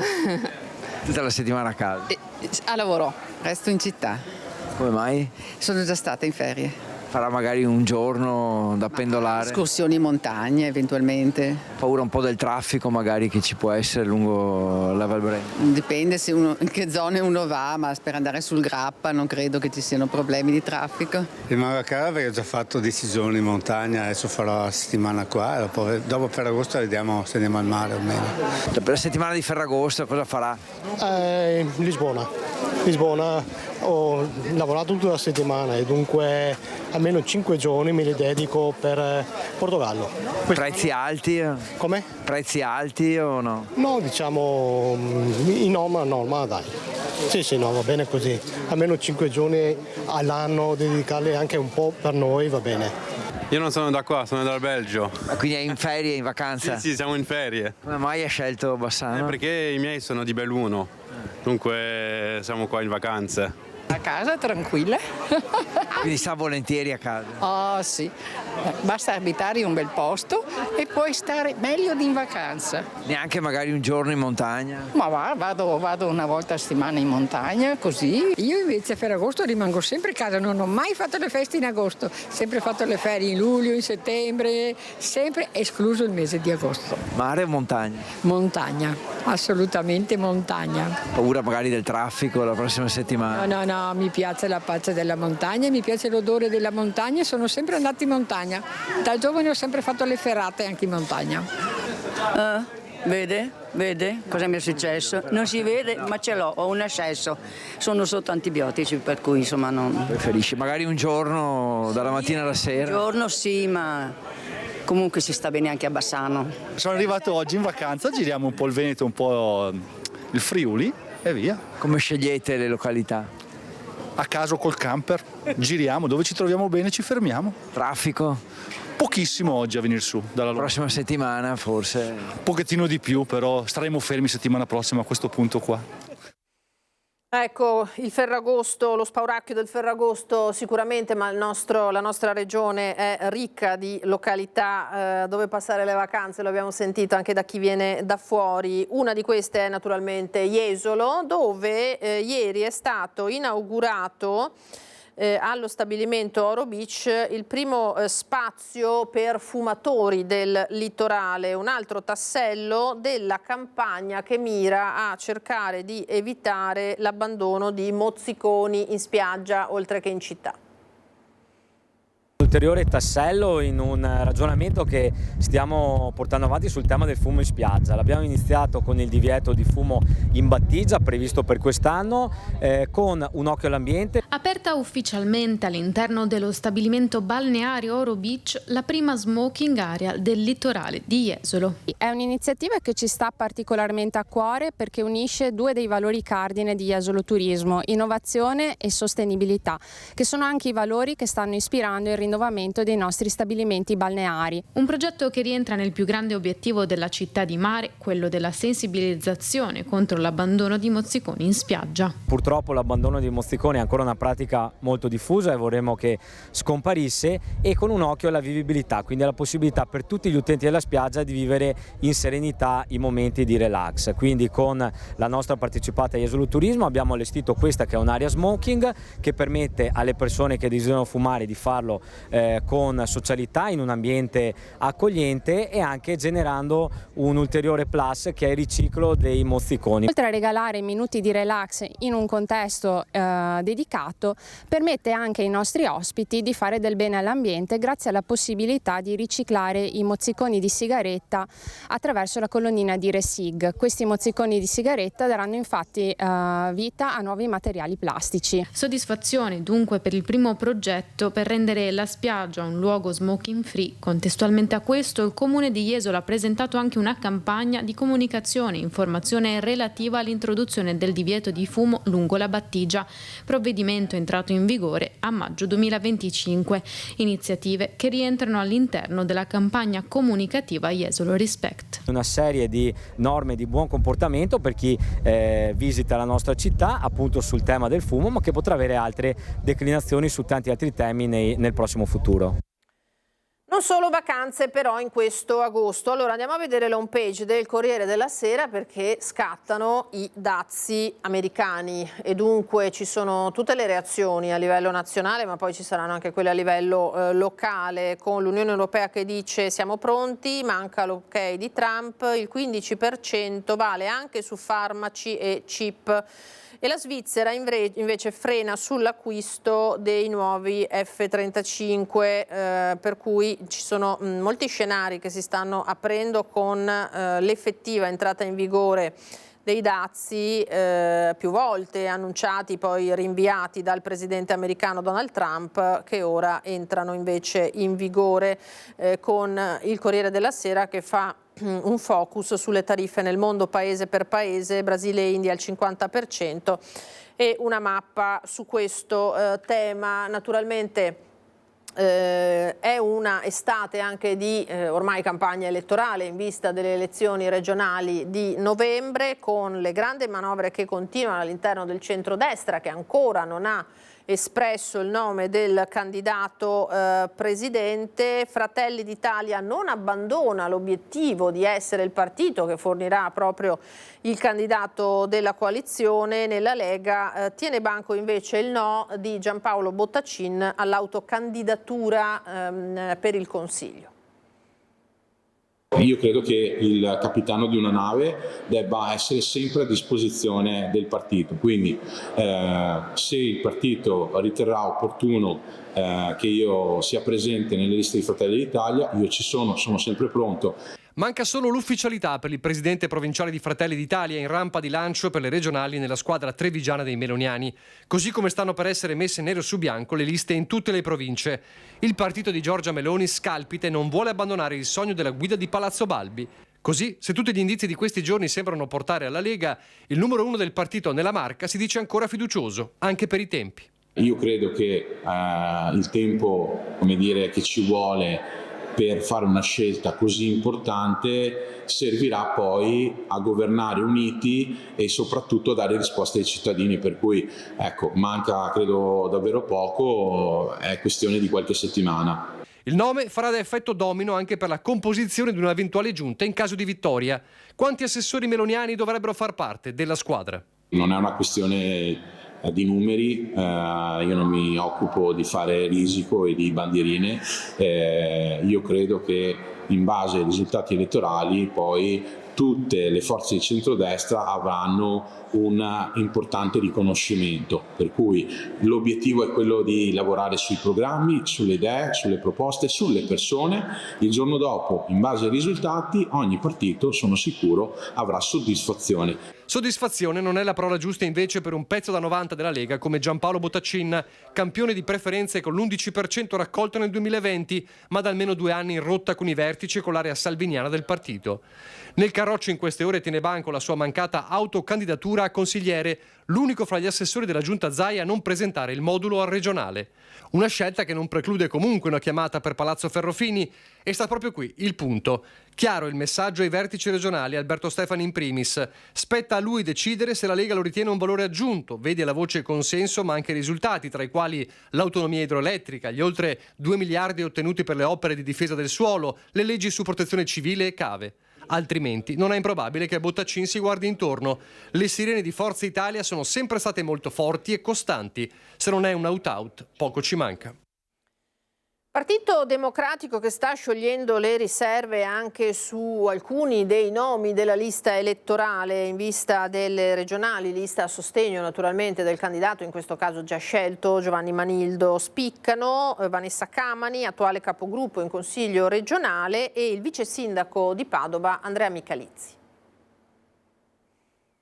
[SPEAKER 2] Tutta la settimana a casa?
[SPEAKER 15] A lavoro, resto in città.
[SPEAKER 2] Come mai?
[SPEAKER 15] Sono già stata in ferie.
[SPEAKER 2] Farà magari un giorno da pendolare?
[SPEAKER 15] Escursioni in montagna eventualmente.
[SPEAKER 2] Paura un po' del traffico magari che ci può essere lungo la Val Brembana?
[SPEAKER 15] Dipende in che zone uno va, ma per andare sul Grappa non credo che ci siano problemi di traffico.
[SPEAKER 13] Rimango a casa perché ho già fatto 10 giorni in montagna, adesso farò la settimana qua e dopo Ferragosto vediamo se andiamo al mare o meno.
[SPEAKER 2] Per la settimana di Ferragosto cosa farà?
[SPEAKER 16] Lisbona, ho lavorato tutta la settimana e dunque almeno 5 giorni me li dedico per Portogallo.
[SPEAKER 2] Prezzi alti?
[SPEAKER 16] Come?
[SPEAKER 2] Prezzi alti o no?
[SPEAKER 16] No, diciamo in norma dai. Sì, no, va bene così. Almeno 5 giorni all'anno dedicarli anche un po' per noi va bene.
[SPEAKER 17] Io non sono da qua, sono dal Belgio.
[SPEAKER 2] Quindi è in ferie, in vacanza?
[SPEAKER 17] Sì, siamo in ferie.
[SPEAKER 2] Come mai hai scelto Bassano?
[SPEAKER 17] Perché i miei sono di Belluno, dunque siamo qua in vacanze.
[SPEAKER 15] A casa tranquilla.
[SPEAKER 2] Quindi sta volentieri a casa?
[SPEAKER 15] Oh sì, basta abitare in un bel posto e puoi stare meglio di in vacanza.
[SPEAKER 2] Neanche magari un giorno in montagna?
[SPEAKER 15] Ma vado una volta a settimana in montagna, così.
[SPEAKER 18] Io invece a Ferragosto rimango sempre a casa, non ho mai fatto le feste in agosto, sempre fatto le ferie in luglio, in settembre, sempre escluso il mese di agosto.
[SPEAKER 2] Mare o montagna?
[SPEAKER 18] Montagna, assolutamente montagna.
[SPEAKER 2] Paura magari del traffico la prossima settimana?
[SPEAKER 18] No, mi piace la pace della montagna, mi piace l'odore della montagna, sono sempre andata in montagna. Da giovane ho sempre fatto le ferrate anche in montagna.
[SPEAKER 29] Vede cosa mi è successo? Non si vede, ma ce l'ho, ho un ascesso. Sono sotto antibiotici, per cui insomma non...
[SPEAKER 2] Preferisci magari un giorno dalla mattina alla sera?
[SPEAKER 29] Un giorno sì, ma comunque si sta bene anche a Bassano.
[SPEAKER 25] Sono arrivato oggi in vacanza, giriamo un po' il Veneto, un po' il Friuli e via.
[SPEAKER 2] Come scegliete le località?
[SPEAKER 25] A caso col camper, giriamo, dove ci troviamo bene ci fermiamo.
[SPEAKER 2] Traffico?
[SPEAKER 25] Pochissimo oggi a venire su. Dalla
[SPEAKER 2] prossima settimana forse?
[SPEAKER 25] Un pochettino di più, però staremo fermi settimana prossima a questo punto qua.
[SPEAKER 1] Ecco, il Ferragosto, lo spauracchio del Ferragosto sicuramente, ma la nostra regione è ricca di località dove passare le vacanze, lo abbiamo sentito anche da chi viene da fuori. Una di queste è naturalmente Jesolo, dove ieri è stato inaugurato allo stabilimento Oro Beach il primo spazio per fumatori del litorale, un altro tassello della campagna che mira a cercare di evitare l'abbandono di mozziconi in spiaggia oltre che in città.
[SPEAKER 30] Ulteriore tassello in un ragionamento che stiamo portando avanti sul tema del fumo in spiaggia. L'abbiamo iniziato con il divieto di fumo in battigia previsto per quest'anno con un occhio all'ambiente.
[SPEAKER 31] Aperta ufficialmente all'interno dello stabilimento balneario Oro Beach la prima smoking area del litorale di Jesolo.
[SPEAKER 32] È un'iniziativa che ci sta particolarmente a cuore perché unisce due dei valori cardine di Jesolo Turismo, innovazione e sostenibilità, che sono anche i valori che stanno ispirando il rinnovamento dei nostri stabilimenti balneari.
[SPEAKER 31] Un progetto che rientra nel più grande obiettivo della città di mare, quello della sensibilizzazione contro l'abbandono di mozziconi in spiaggia.
[SPEAKER 30] Purtroppo l'abbandono di mozziconi è ancora una pratica molto diffusa e vorremmo che scomparisse, e con un occhio alla vivibilità, quindi alla possibilità per tutti gli utenti della spiaggia di vivere in serenità i momenti di relax. Quindi con la nostra partecipata Jesolo Turismo abbiamo allestito questa che è un'area smoking che permette alle persone che desiderano fumare di farlo con socialità in un ambiente accogliente e anche generando un ulteriore plus che è il riciclo dei mozziconi.
[SPEAKER 32] Oltre a regalare minuti di relax in un contesto dedicato, permette anche ai nostri ospiti di fare del bene all'ambiente grazie alla possibilità di riciclare i mozziconi di sigaretta attraverso la colonnina di Resig. Questi mozziconi di sigaretta daranno infatti vita a nuovi materiali plastici.
[SPEAKER 31] Soddisfazione dunque per il primo progetto per rendere la spiaggia un luogo smoking free. Contestualmente a questo, il Comune di Jesolo ha presentato anche una campagna di comunicazione e informazione relativa all'introduzione del divieto di fumo lungo la battigia, provvedimento entrato in vigore a maggio 2025. Iniziative che rientrano all'interno della campagna comunicativa Jesolo Respect.
[SPEAKER 30] Una serie di norme di buon comportamento per chi visita la nostra città appunto sul tema del fumo, ma che potrà avere altre declinazioni su tanti altri temi nel prossimo futuro.
[SPEAKER 1] Non solo vacanze però in questo agosto. Allora andiamo a vedere l'home page del Corriere della Sera perché scattano i dazi americani e dunque ci sono tutte le reazioni a livello nazionale, ma poi ci saranno anche quelle a livello locale, con l'Unione Europea che dice siamo pronti, manca l'ok di Trump, il 15% vale anche su farmaci e chip. E la Svizzera invece frena sull'acquisto dei nuovi F-35, per cui ci sono molti scenari che si stanno aprendo con l'effettiva entrata in vigore dei dazi più volte annunciati, poi rinviati dal presidente americano Donald Trump, che ora entrano invece in vigore, con il Corriere della Sera che fa un focus sulle tariffe nel mondo paese per paese, Brasile e India al 50%, e una mappa su questo tema. Naturalmente è una estate anche di ormai campagna elettorale in vista delle elezioni regionali di novembre, con le grandi manovre che continuano all'interno del centrodestra, che ancora non ha espresso il nome del candidato presidente. Fratelli d'Italia non abbandona l'obiettivo di essere il partito che fornirà proprio il candidato della coalizione. Nella Lega tiene banco invece il no di Giampaolo Bottacin all'autocandidatura per il Consiglio.
[SPEAKER 3] Io credo che il capitano di una nave debba essere sempre a disposizione del partito, quindi se il partito riterrà opportuno che io sia presente nelle liste di Fratelli d'Italia, io ci sono sempre pronto.
[SPEAKER 4] Manca solo l'ufficialità per il presidente provinciale di Fratelli d'Italia in rampa di lancio per le regionali nella squadra trevigiana dei meloniani, così come stanno per essere messe nero su bianco le liste in tutte le province. Il partito di Giorgia Meloni scalpita e non vuole abbandonare il sogno della guida di Palazzo Balbi. Così, se tutti gli indizi di questi giorni sembrano portare alla Lega, il numero 1 del partito nella Marca si dice ancora fiducioso, anche per i tempi.
[SPEAKER 3] Io credo che il tempo, che ci vuole per fare una scelta così importante servirà poi a governare uniti e soprattutto a dare risposte ai cittadini, per cui manca credo davvero poco, è questione di qualche settimana.
[SPEAKER 4] Il nome farà da effetto domino anche per la composizione di un'eventuale giunta in caso di vittoria. Quanti assessori meloniani dovrebbero far parte della squadra? Non è una questione di numeri, io non mi occupo di fare risico e di bandierine, io credo che in base ai risultati elettorali poi tutte le forze di centrodestra avranno un importante riconoscimento, per cui l'obiettivo è quello di lavorare sui programmi, sulle idee, sulle proposte, sulle persone. Il giorno dopo, in base ai risultati, ogni partito, sono sicuro, avrà soddisfazione. Soddisfazione non è la parola giusta invece per un pezzo da 90 della Lega come Giampaolo Bottaccin, campione di preferenze con l'11% raccolto nel 2020, ma da almeno 2 anni in rotta con i vertici e con l'area salviniana del partito. Nel carroccio in queste ore tiene banco la sua mancata autocandidatura a consigliere, l'unico fra gli assessori della giunta Zaia a non presentare il modulo al regionale. Una scelta che non preclude comunque una chiamata per Palazzo Ferrofini, e sta proprio qui il punto. Chiaro il messaggio ai vertici regionali, Alberto Stefani in primis. Spetta a lui decidere se la Lega lo ritiene un valore aggiunto, vede la voce consenso ma anche risultati, tra i quali l'autonomia idroelettrica, gli oltre 2 miliardi ottenuti per le opere di difesa del suolo, le leggi su protezione civile e cave. Altrimenti non è improbabile che a Bottaccin si guardi intorno. Le sirene di Forza Italia sono sempre state molto forti e costanti. Se non è un out-out, poco ci manca.
[SPEAKER 1] Partito Democratico che sta sciogliendo le riserve anche su alcuni dei nomi della lista elettorale in vista delle regionali, lista a sostegno naturalmente del candidato, in questo caso già scelto, Giovanni Manildo. Spiccano Vanessa Camani, attuale capogruppo in Consiglio regionale, e il vice sindaco di Padova, Andrea Michalizzi.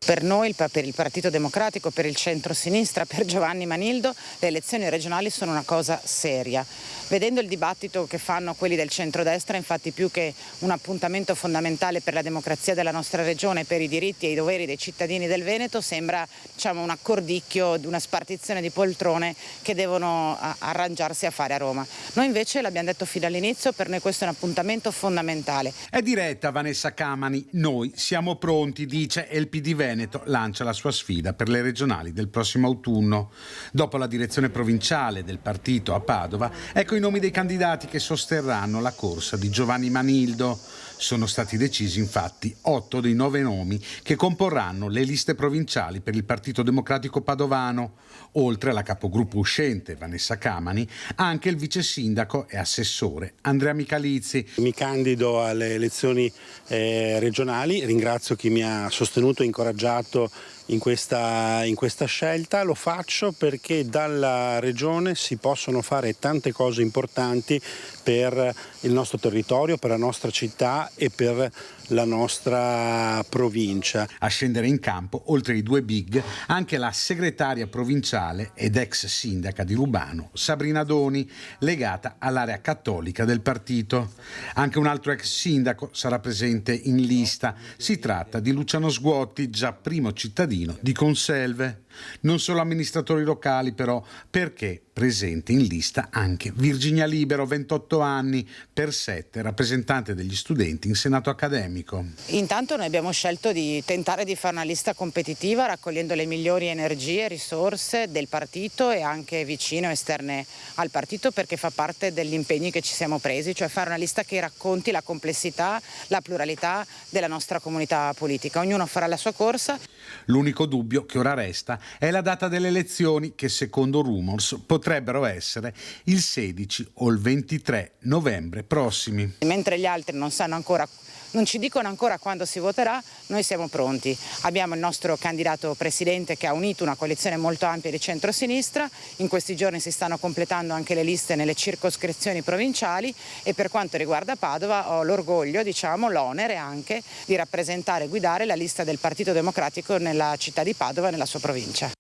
[SPEAKER 5] Per noi, per il Partito Democratico, per il centro-sinistra, per Giovanni Manildo, le elezioni regionali sono una cosa seria. Vedendo il dibattito che fanno quelli del centrodestra, infatti, più che un appuntamento fondamentale per la democrazia della nostra regione, per i diritti e i doveri dei cittadini del Veneto, sembra un accordicchio, una spartizione di poltrone che devono arrangiarsi a fare a Roma. Noi invece, l'abbiamo detto fino all'inizio, per noi questo è un appuntamento fondamentale.
[SPEAKER 6] È diretta Vanessa Camani, noi siamo pronti, dice, e il PD Veneto lancia la sua sfida per le regionali del prossimo autunno. Dopo la direzione provinciale del partito a Padova, ecco i nomi dei candidati che sosterranno la corsa di Giovanni Manildo. Sono stati decisi infatti 8 dei 9 nomi che comporranno le liste provinciali per il Partito Democratico Padovano. Oltre alla capogruppo uscente Vanessa Camani, anche il vice sindaco e assessore Andrea Michalizzi.
[SPEAKER 8] Mi candido alle elezioni regionali, ringrazio chi mi ha sostenuto e incoraggiato in questa scelta. Lo faccio perché dalla regione si possono fare tante cose importanti per il nostro territorio, per la nostra città e per la nostra provincia.
[SPEAKER 6] A scendere in campo, oltre ai 2 big, anche la segretaria provinciale ed ex sindaca di Rubano, Sabrina Doni, legata all'area cattolica del partito. Anche un altro ex sindaco sarà presente in lista. Si tratta di Luciano Sguotti, già primo cittadino di Conselve. Non solo amministratori locali però, perché presente in lista anche Virginia Libero, 28 anni, per 7, rappresentante degli studenti in Senato accademico.
[SPEAKER 5] Intanto noi abbiamo scelto di tentare di fare una lista competitiva raccogliendo le migliori energie e risorse del partito e anche vicino esterne al partito, perché fa parte degli impegni che ci siamo presi, cioè fare una lista che racconti la complessità, la pluralità della nostra comunità politica. Ognuno farà la sua corsa.
[SPEAKER 6] L'unico dubbio che ora resta è la data delle elezioni, che secondo rumors potrebbero essere il 16 o il 23 novembre prossimi.
[SPEAKER 5] Mentre gli altri non ci dicono ancora quando si voterà, noi siamo pronti. Abbiamo il nostro candidato presidente che ha unito una coalizione molto ampia di centrosinistra. In questi giorni si stanno completando anche le liste nelle circoscrizioni provinciali e per quanto riguarda Padova ho l'orgoglio, l'onere anche di rappresentare e guidare la lista del Partito Democratico nella città di Padova e nella sua provincia.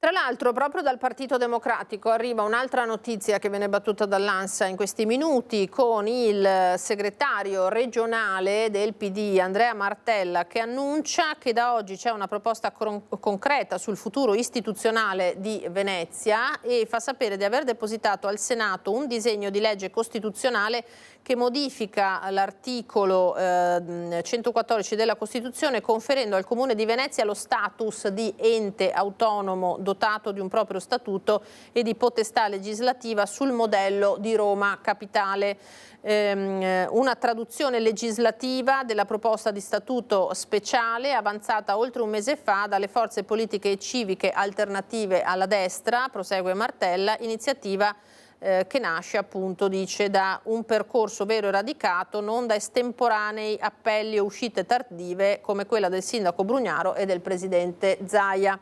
[SPEAKER 1] Tra l'altro, proprio dal Partito Democratico arriva un'altra notizia che viene battuta dall'ANSA in questi minuti, con il segretario regionale del PD, Andrea Martella, che annuncia che da oggi c'è una proposta concreta sul futuro istituzionale di Venezia e fa sapere di aver depositato al Senato un disegno di legge costituzionale che modifica l'articolo 114 della Costituzione, conferendo al Comune di Venezia lo status di ente autonomo dotato di un proprio statuto e di potestà legislativa sul modello di Roma Capitale. Una traduzione legislativa della proposta di statuto speciale avanzata oltre un mese fa dalle forze politiche e civiche alternative alla destra, prosegue Martella, iniziativa che nasce appunto, dice, da un percorso vero e radicato, non da estemporanei appelli o uscite tardive come quella del sindaco Brugnaro e del presidente Zaia.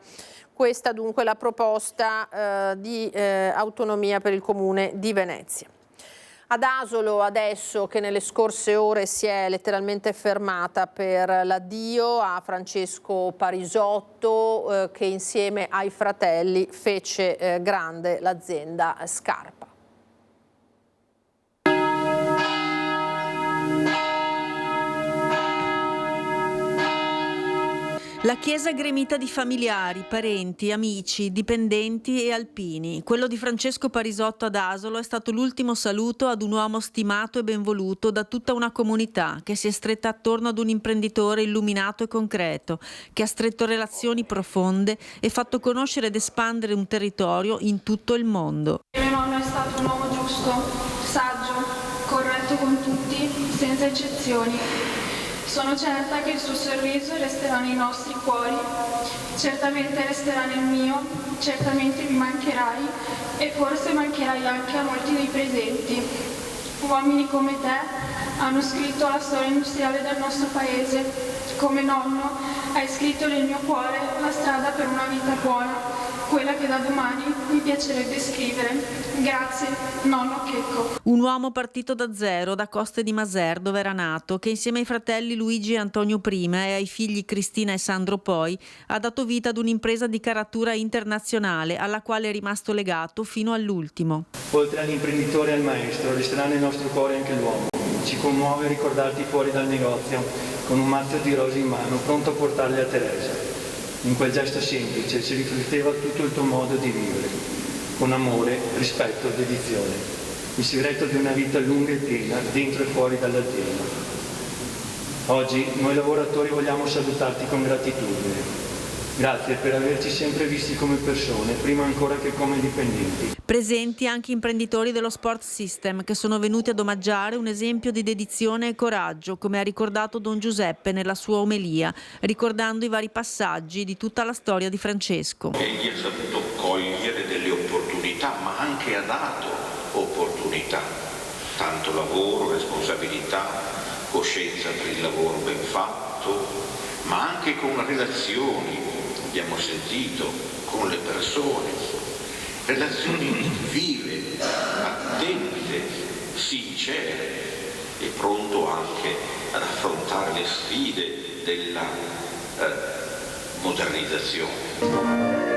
[SPEAKER 1] Questa dunque la proposta di autonomia per il Comune di Venezia. Ad Asolo adesso, che nelle scorse ore si è letteralmente fermata per l'addio a Francesco Parisotto, che insieme ai fratelli fece grande l'azienda Scarpa.
[SPEAKER 7] La chiesa gremita di familiari, parenti, amici, dipendenti e alpini. Quello di Francesco Parisotto ad Asolo è stato l'ultimo saluto ad un uomo stimato e benvoluto da tutta una comunità che si è stretta attorno ad un imprenditore illuminato e concreto, che ha stretto relazioni profonde e fatto conoscere ed espandere un territorio in tutto il mondo.
[SPEAKER 10] Mio nonno è stato un uomo giusto, saggio, corretto con tutti, senza eccezioni. Sono certa che il suo sorriso resterà nei nostri cuori, certamente resterà nel mio, certamente mi mancherai e forse mancherai anche a molti dei presenti. Uomini come te hanno scritto la storia industriale del nostro paese. Come nonno hai scritto nel mio cuore la strada per una vita buona, quella che da domani mi piacerebbe scrivere. Grazie, nonno Checco.
[SPEAKER 7] Un uomo partito da zero, da Coste di Maser, dove era nato, che insieme ai fratelli Luigi e Antonio prima e ai figli Cristina e Sandro poi, ha dato vita ad un'impresa di caratura internazionale alla quale è rimasto legato fino all'ultimo.
[SPEAKER 11] Oltre all'imprenditore e al maestro, resterà nel nostro cuore anche l'uomo. Ci commuove ricordarti fuori dal negozio, con un mazzo di rose in mano, pronto a portarle a Teresa. In quel gesto semplice si rifletteva tutto il tuo modo di vivere, con amore, rispetto e dedizione, il segreto di una vita lunga e piena, dentro e fuori dall'azienda. Oggi noi lavoratori vogliamo salutarti con gratitudine. Grazie per averci sempre visti come persone, prima ancora che come dipendenti.
[SPEAKER 7] Presenti anche imprenditori dello Sport System che sono venuti ad omaggiare un esempio di dedizione e coraggio, come ha ricordato Don Giuseppe nella sua omelia, ricordando i vari passaggi di tutta la storia di Francesco.
[SPEAKER 19] Egli ha saputo cogliere delle opportunità, ma anche ha dato opportunità. Tanto lavoro, responsabilità, coscienza per il lavoro ben fatto, ma anche con relazioni, abbiamo sentito, con le persone, relazioni vive, attente, sincere e pronto anche ad affrontare le sfide della modernizzazione.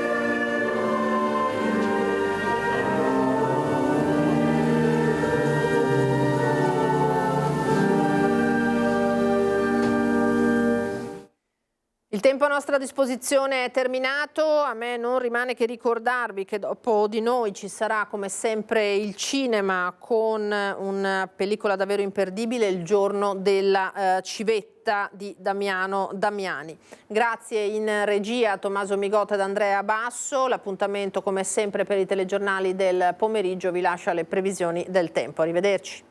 [SPEAKER 1] Il tempo a nostra disposizione è terminato, a me non rimane che ricordarvi che dopo di noi ci sarà come sempre il cinema con una pellicola davvero imperdibile, Il giorno della civetta di Damiano Damiani. Grazie in regia a Tommaso Migotta ed Andrea Basso, l'appuntamento come sempre per i telegiornali del pomeriggio vi lascia le previsioni del tempo. Arrivederci.